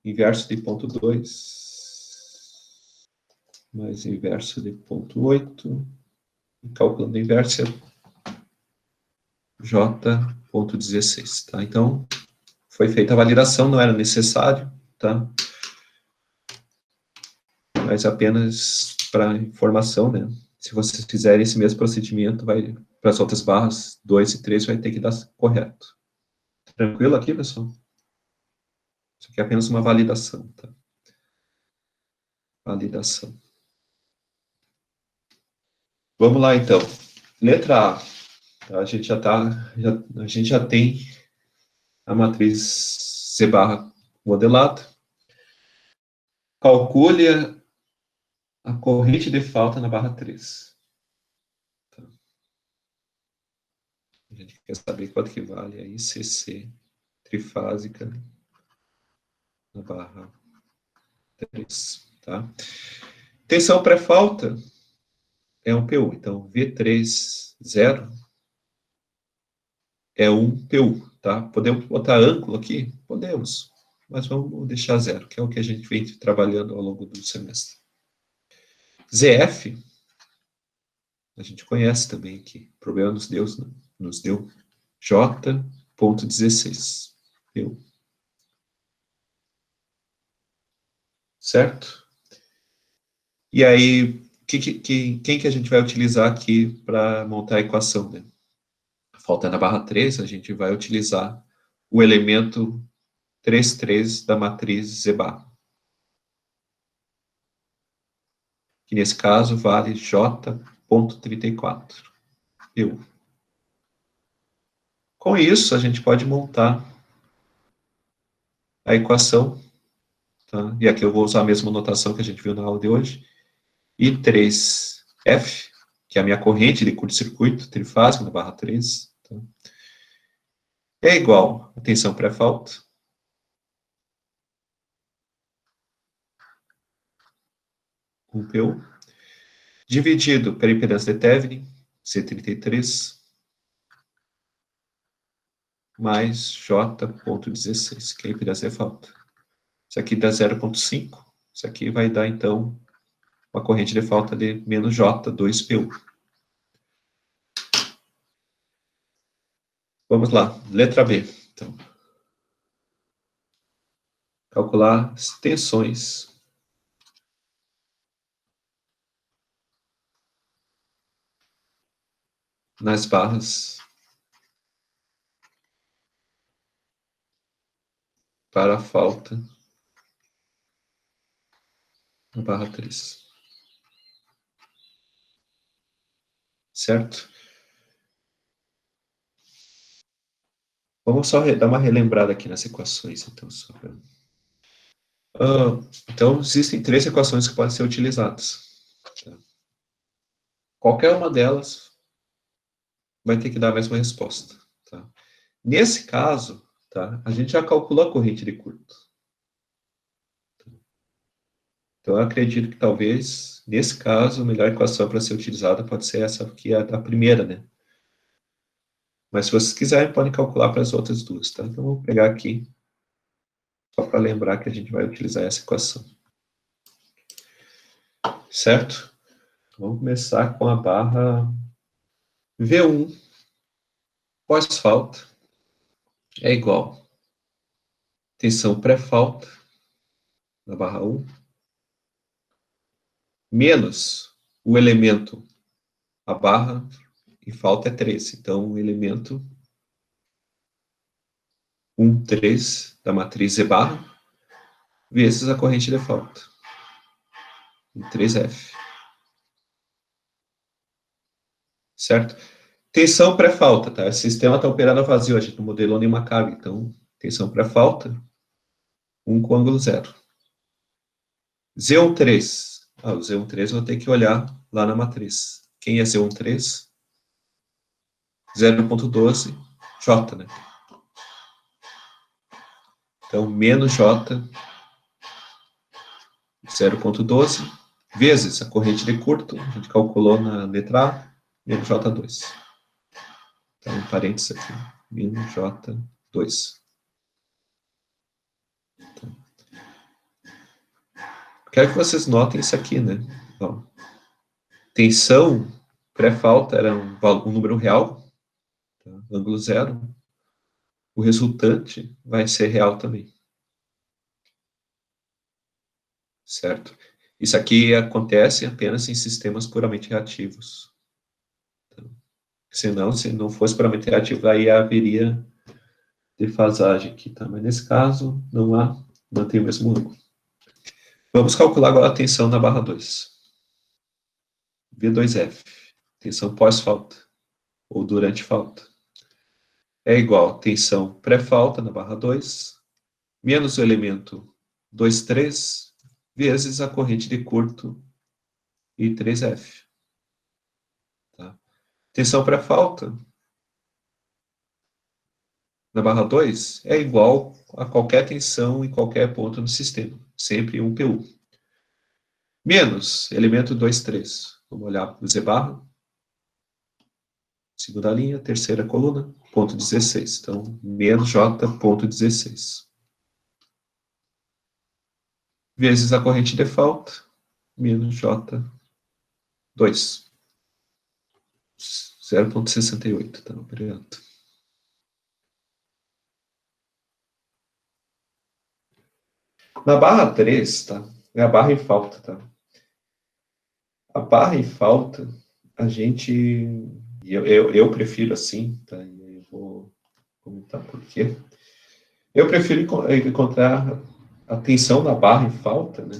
inverso de ponto 2, mais inverso de ponto 8, calculando a inversa, J.16, tá? Então, foi feita a validação, não era necessário, tá? Mas apenas para informação, né? Se vocês fizerem esse mesmo procedimento, vai para as outras barras, 2 e 3, vai ter que dar correto. Tranquilo aqui, pessoal? Isso aqui é apenas uma validação, tá? Validação. Vamos lá, então. Letra A. A gente a gente já tem a matriz C barra modelada. Calcule a corrente de falta na barra 3. Tá. A gente quer saber quanto que vale a ICC trifásica na barra 3. Tá? Tensão pré-falta é um PU. Então, V30 é um PU. Tá? Podemos botar ângulo aqui? Podemos. Mas vamos deixar zero, que é o que a gente vem trabalhando ao longo do semestre. ZF, a gente conhece também que o problema nos deu J.16. Deu. Certo? E aí, quem que a gente vai utilizar aqui para montar a equação, né? Faltando a barra 3, a gente vai utilizar o elemento 3,3 da matriz Z bar. Que nesse caso vale J.34. Eu. Com isso, a gente pode montar a equação, tá? E aqui eu vou usar a mesma notação que a gente viu na aula de hoje. I3F, que é a minha corrente de curto-circuito trifásico na barra 3, tá? É igual a tensão pré-falta com PU, dividido pela impedância de Thevenin, C33, mais J.16, que é a impedância de falta. Isso aqui dá 0,5. Isso aqui vai dar, então, uma corrente de falta de menos J, 2PU. Vamos lá, letra B. Então, calcular as tensões nas barras para a falta na barra 3. certo? Vamos só dar uma relembrada aqui nas equações, então. Então, existem 3 equações que podem ser utilizadas. Tá? Qualquer uma delas vai ter que dar a mesma resposta. Tá? Nesse caso, tá, a gente já calculou a corrente de curto. Então, eu acredito que talvez, nesse caso, a melhor equação para ser utilizada pode ser essa aqui, a primeira, né? Mas se vocês quiserem, podem calcular para as outras duas, tá? Então, vou pegar aqui, só para lembrar que a gente vai utilizar essa equação. Certo? Vamos começar com a barra V1 pós-falta é igual tensão pré-falta na barra 1 menos o elemento, a barra em falta é 13. Então, o elemento 1, 3 da matriz E barra vezes a corrente de falta, em 3F. Certo? Tensão pré-falta, tá? O sistema está operando a vazio, a gente não modelou nenhuma carga, então, tensão pré-falta, 1 com ângulo 0. Z13. O Z13 eu vou ter que olhar lá na matriz. Quem é Z13? 0,12 J, né? Então, menos J, 0,12, vezes a corrente de curto, a gente calculou na letra A, menos J2. Então, um parênteses aqui, menos J2. Então, quero que vocês notem isso aqui, né? Ó, tensão pré-falta era um número real, tá? Ângulo 0. O resultante vai ser real também. Certo? Isso aqui acontece apenas em sistemas puramente reativos. Então, senão, se não fosse puramente reativo, aí haveria defasagem aqui, tá? Mas nesse caso, não há, mantém o mesmo ângulo. Vamos calcular agora a tensão na barra 2. V2F, tensão pós-falta, ou durante falta. É igual a tensão pré-falta na barra 2, menos o elemento 2, 3, vezes a corrente de curto e 3F. Tá? Tensão pré-falta na barra 2 é igual a qualquer tensão em qualquer ponto no sistema, sempre 1 PU. Menos elemento 2, 3. Vamos olhar para o Z barra. Segunda linha, terceira coluna, ponto 16. Então, menos J, ponto 16. Vezes a corrente de falta, menos J, 2. 0,68. Tá, obrigado. Na barra 3, tá? É a barra em falta, tá? A barra em falta, a gente... Eu prefiro assim, tá? Eu vou comentar por quê. Eu prefiro encontrar a tensão na barra em falta, né?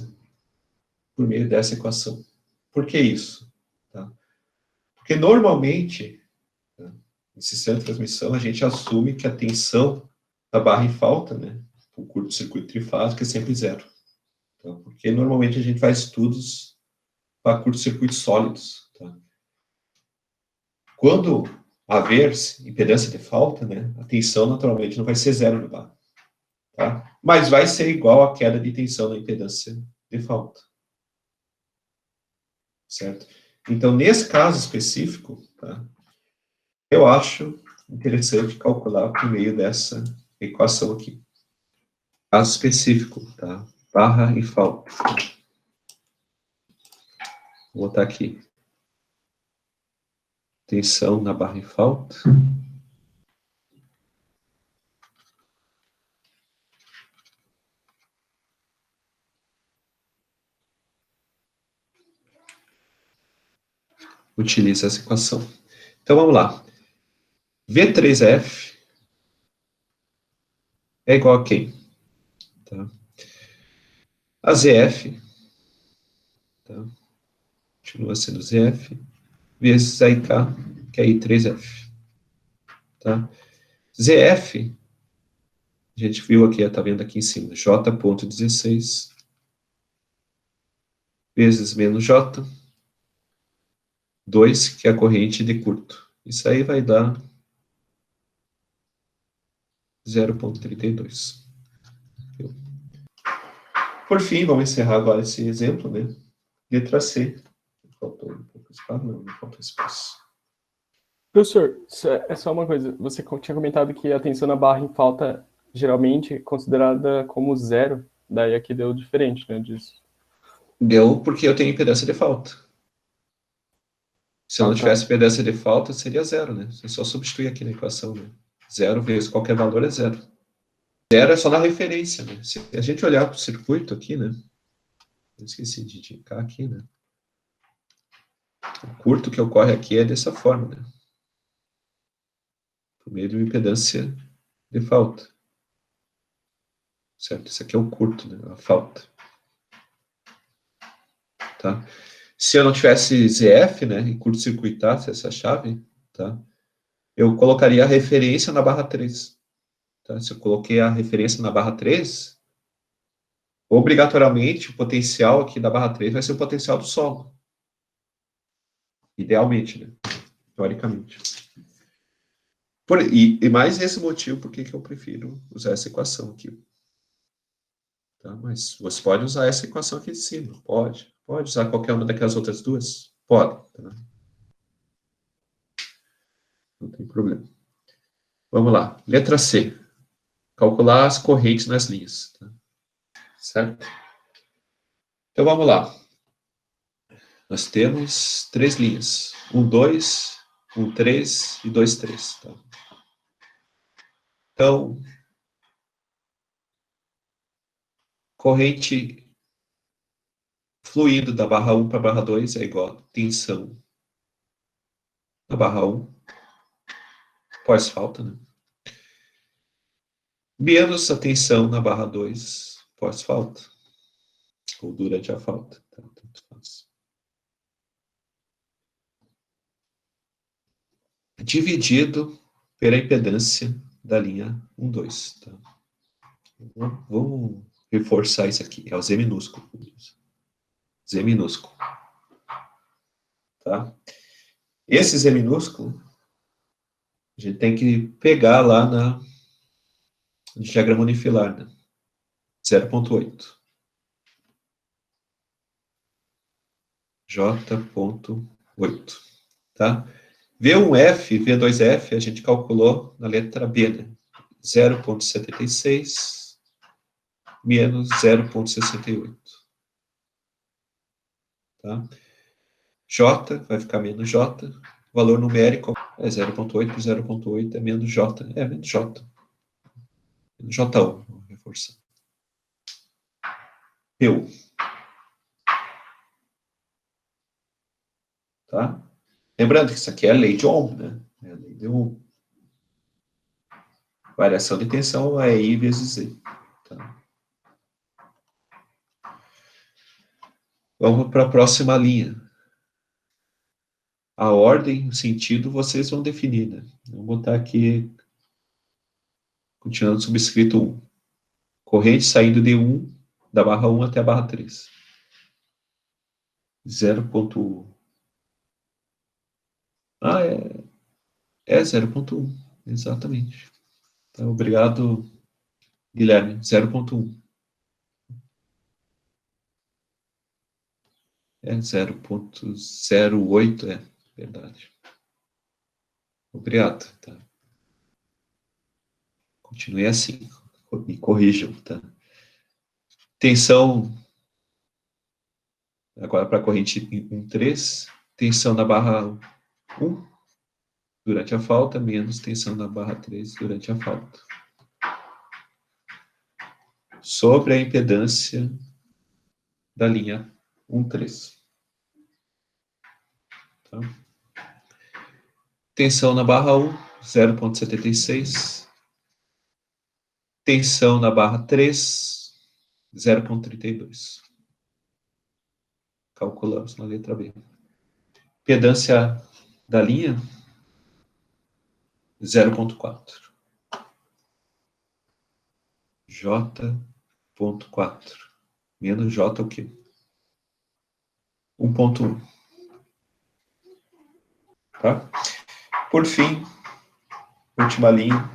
Por meio dessa equação. Por que isso? Tá? Porque normalmente, tá, em sistema de transmissão, a gente assume que a tensão da barra em falta, né? O curto-circuito trifásico é sempre 0. Tá? Porque normalmente a gente faz estudos para curto-circuitos sólidos. Tá? Quando haver impedância de falta, né, a tensão naturalmente não vai ser 0 no barra. Tá? Mas vai ser igual à queda de tensão na impedância de falta. Certo? Então, nesse caso específico, tá, eu acho interessante calcular por meio dessa equação aqui. Caso específico, tá? Barra e falta. Vou botar aqui. Tensão na barra em falta. Utiliza essa equação. Então, vamos lá. V3F é igual a quem? Tá? A ZF, tá? Continua sendo ZF, vezes a IK, que é I3F. Tá? ZF, a gente viu aqui, está vendo aqui em cima, J.16 vezes menos J, 2, que é a corrente de curto. Isso aí vai dar 0,32. Por fim, vamos encerrar agora esse exemplo, né? Letra C. Faltou um pouco de espaço? Não faltou espaço. Professor, é só uma coisa. Você tinha comentado que a tensão na barra em falta geralmente é considerada como zero. Daí aqui deu diferente, né, disso. Deu porque eu tenho impedância de falta. Se eu não Tá. tivesse impedância de falta, seria zero, né? Você só substitui aqui na equação, né? Zero vezes qualquer valor é zero. Zero é só na referência, né? Se a gente olhar para o circuito aqui, né? Eu esqueci de indicar aqui, né? O curto que ocorre aqui é dessa forma, né? Por meio de uma impedância de falta. Certo? Isso aqui é o curto, né? A falta. Tá? Se eu não tivesse ZF, né? E curto-circuitasse essa chave, tá? Eu colocaria a referência na barra 3. Tá? Se eu coloquei a referência na barra 3, obrigatoriamente o potencial aqui da barra 3 vai ser o potencial do solo. Idealmente, né? Teoricamente. E mais esse motivo por que eu prefiro usar essa equação aqui. Tá? Mas você pode usar essa equação aqui de cima. Pode. Pode usar qualquer uma daquelas outras duas? Pode. Tá? Não tem problema. Vamos lá. Letra C. Calcular as correntes nas linhas. Tá? Certo? Então vamos lá. Nós temos 3 linhas. 1, 2, 1, 3 e 2, 3. Tá? Então, corrente fluindo da barra 1 para a barra 2 é igual a tensão na barra 1, pós-falta, né? Menos a tensão na barra 2, pós-falta. Ou durante a falta. Tá? Tanto faz. Dividido pela impedância da linha 1, 2. Tá? Vamos reforçar isso aqui. É o Z minúsculo. Z minúsculo. Tá? Esse Z minúsculo, a gente tem que pegar lá no diagrama unifilar, né? 0,8. J.8. Tá? V1F, V2F, a gente calculou na letra B, né? 0,76 menos 0,68. Tá? J vai ficar menos J. O valor numérico é 0,8 por 0,8 é menos J. É menos J. Menos J1. Vou reforçar. P1. Tá? Lembrando que isso aqui é a lei de Ohm, né? É a lei de Ohm. Variação de tensão é I vezes Z. Tá? Vamos para a próxima linha. A ordem, o sentido, vocês vão definir, né? Vou botar aqui, continuando subscrito 1. Corrente saindo de 1, da barra 1 até a barra 3. 0,1. Ah, é 0,1. Exatamente. Então, obrigado, Guilherme. 0,1. É 0,08, é verdade. Obrigado. Tá? Continue assim. Me corrijam. Tá? Tensão, agora para a corrente 1,3. Tensão na barra 1 durante a falta, menos tensão na barra 3 durante a falta. Sobre a impedância da linha 1,3. Tá? Tensão na barra 1, 0,76. Tensão na barra 3, 0,32. Calculamos na letra B. Impedância da linha 0,4. J.4 menos J o quê? 1,1. Tá? Por fim, última linha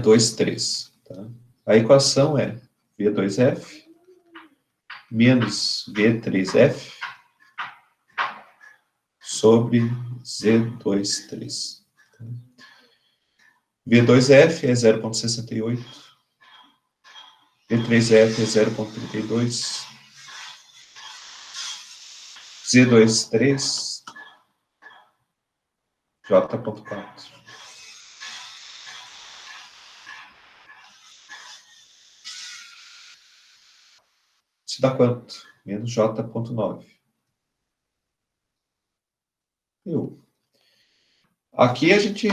2, 3. Tá? A equação é V2F menos V3F sobre Z23. V2F é 0,68, V3F é 0,32, Z23, J.4. Isso dá quanto? Menos J.9. Aqui a gente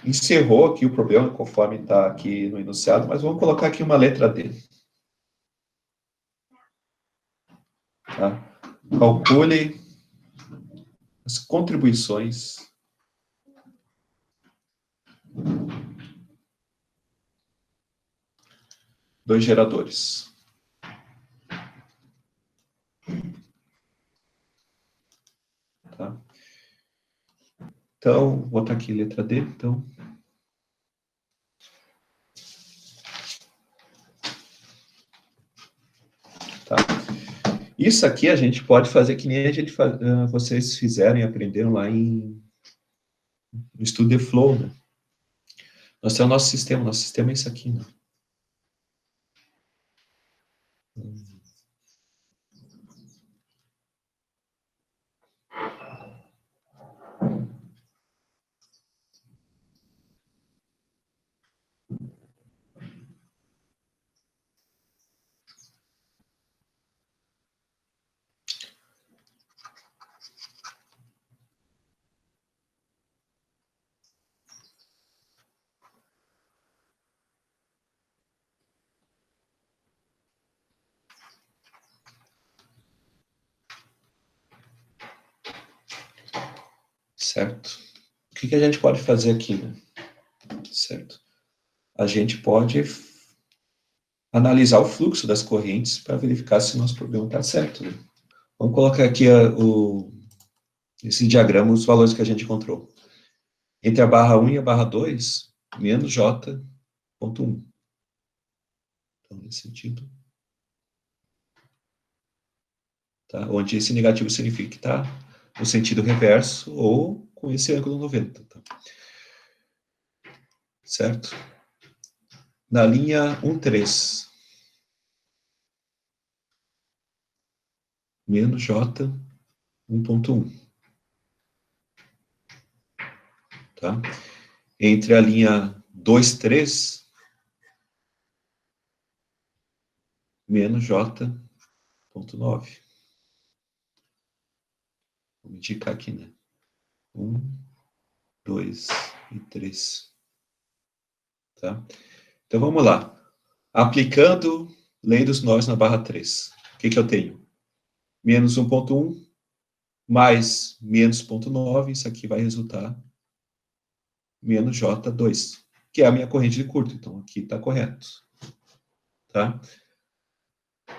encerrou aqui o problema, conforme está aqui no enunciado, mas vamos colocar aqui uma letra D. Tá? Calcule as contribuições dos geradores. Tá? Então, vou botar aqui letra D, então. Tá. Isso aqui a gente pode fazer que nem vocês fizeram e aprenderam lá no estudo de flow, né? Nós temos o nosso sistema é isso aqui, né? Certo? O que a gente pode fazer aqui, né? Certo? A gente pode analisar o fluxo das correntes para verificar se o nosso problema está certo, né? Vamos colocar aqui esse diagrama, os valores que a gente encontrou. Entre a barra 1 e a barra 2, menos J.1. Então, nesse sentido. Tá? Onde esse negativo significa que está no sentido reverso ou com esse ângulo 90. Tá? Certo? Na linha 1,3. Menos J 1,1. Tá? Entre a linha 2,3 menos J.9. Vou indicar aqui, né? 1, 2 e 3. Tá? Então, vamos lá. Aplicando lei dos nós na barra 3. O que eu tenho? Menos 1,1 mais menos 0,9. Isso aqui vai resultar menos J2, que é a minha corrente de curto. Então, aqui está correto. Tá?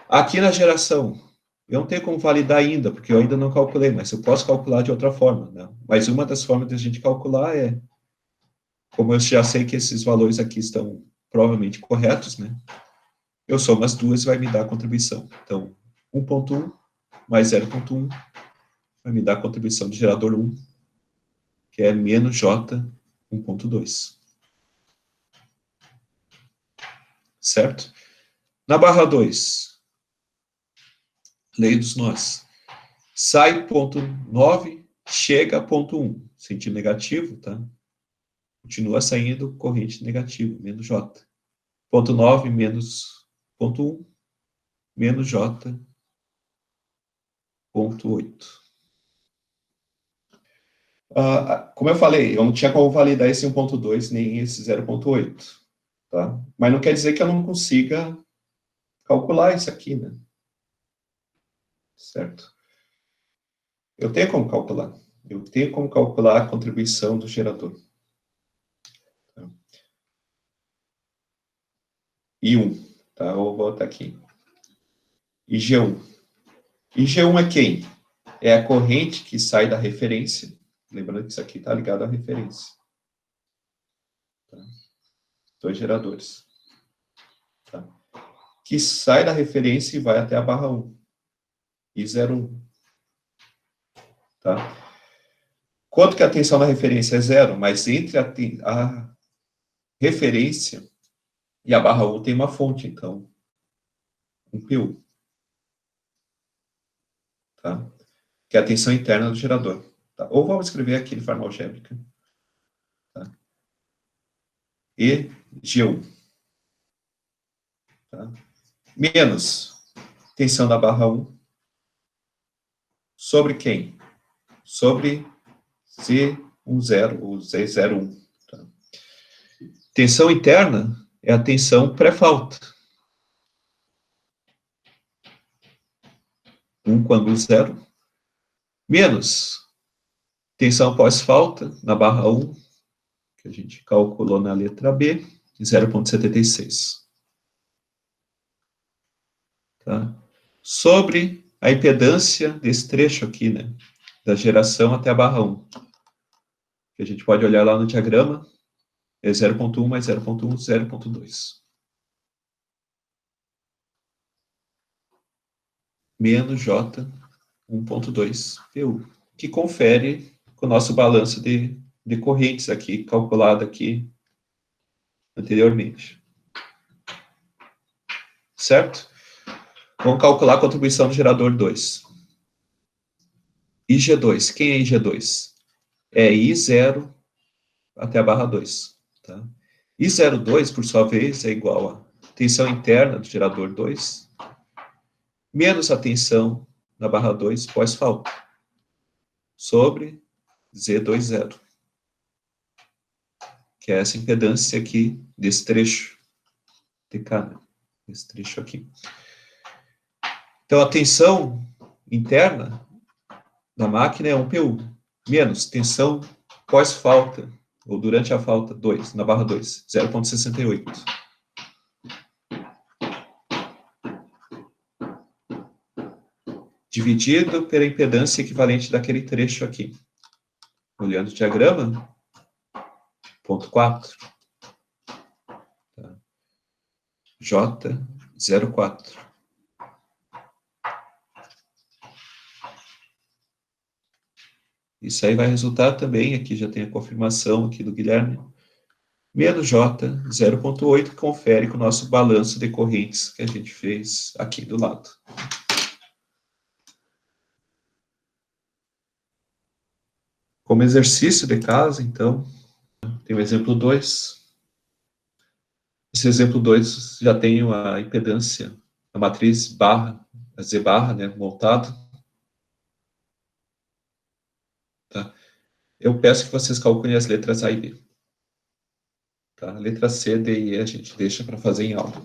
Aqui na geração, eu não tenho como validar ainda, porque eu ainda não calculei, mas eu posso calcular de outra forma. Né? Mas uma das formas de a gente calcular é, como eu já sei que esses valores aqui estão provavelmente corretos, né? Eu somo as duas e vai me dar a contribuição. Então, 1,1 mais 0,1 vai me dar a contribuição de gerador 1, que é menos J 1,2. Certo? Na barra 2, lei dos nós. Sai ponto 9, chega a ponto 1. Sentido negativo, tá? Continua saindo corrente negativa, menos J. Ponto 9 menos ponto 1, menos J, ponto 8. Como eu falei, eu não tinha como validar esse 1,2 nem esse 0,8. Tá? Mas não quer dizer que eu não consiga calcular isso aqui, né? Certo? Eu tenho como calcular. eu tenho como calcular a contribuição do gerador. Tá? I1, tá? Eu vou botar aqui. IG1. IG1 é quem? É a corrente que sai da referência. Lembrando que isso aqui está ligado à referência. Tá? 2 geradores. Tá? Que sai da referência e vai até a barra 1. I01. Tá? Quanto que a tensão na referência é 0, mas entre a referência e a barra 1 tem uma fonte, então, um PU. Tá? Que é a tensão interna do gerador. Tá? Ou vamos escrever aqui de forma algébrica. Tá? E G1. Tá? Menos tensão da barra 1 sobre quem? Sobre Z10 ou Z01. Tá? Tensão interna é a tensão pré-falta. 1 com ângulo 0. Menos tensão pós-falta na barra 1, que a gente calculou na letra B, 0,76. Tá? Sobre a impedância desse trecho aqui, né? Da geração até a barra 1. Que a gente pode olhar lá no diagrama, é 0,1 mais 0,1, 0,2. Menos J, 1,2 PU, que confere com o nosso balanço de correntes aqui, calculado aqui anteriormente. Certo? Vamos calcular a contribuição do gerador 2. IG2. Quem é IG2? É I0 até a barra 2. Tá? I02, por sua vez, é igual a tensão interna do gerador 2, menos a tensão na barra 2 pós-falta, sobre Z20, que é essa impedância aqui desse trecho, TK, esse trecho aqui. Então, a tensão interna da máquina é 1 PU, menos tensão pós-falta, ou durante a falta, 2, na barra 2, 0,68. Dividido pela impedância equivalente daquele trecho aqui. Olhando o diagrama, ponto 4. Tá. J04. Isso aí vai resultar também, aqui já tem a confirmação aqui do Guilherme, menos J, 0,8, que confere com o nosso balanço de correntes que a gente fez aqui do lado. Como exercício de casa, então, tem o exemplo 2. Esse exemplo 2 já tem a impedância, a matriz barra, a Z barra, né, montado. Tá? Eu peço que vocês calculem as letras A e B. Tá? A letra C, D e E a gente deixa para fazer em aula.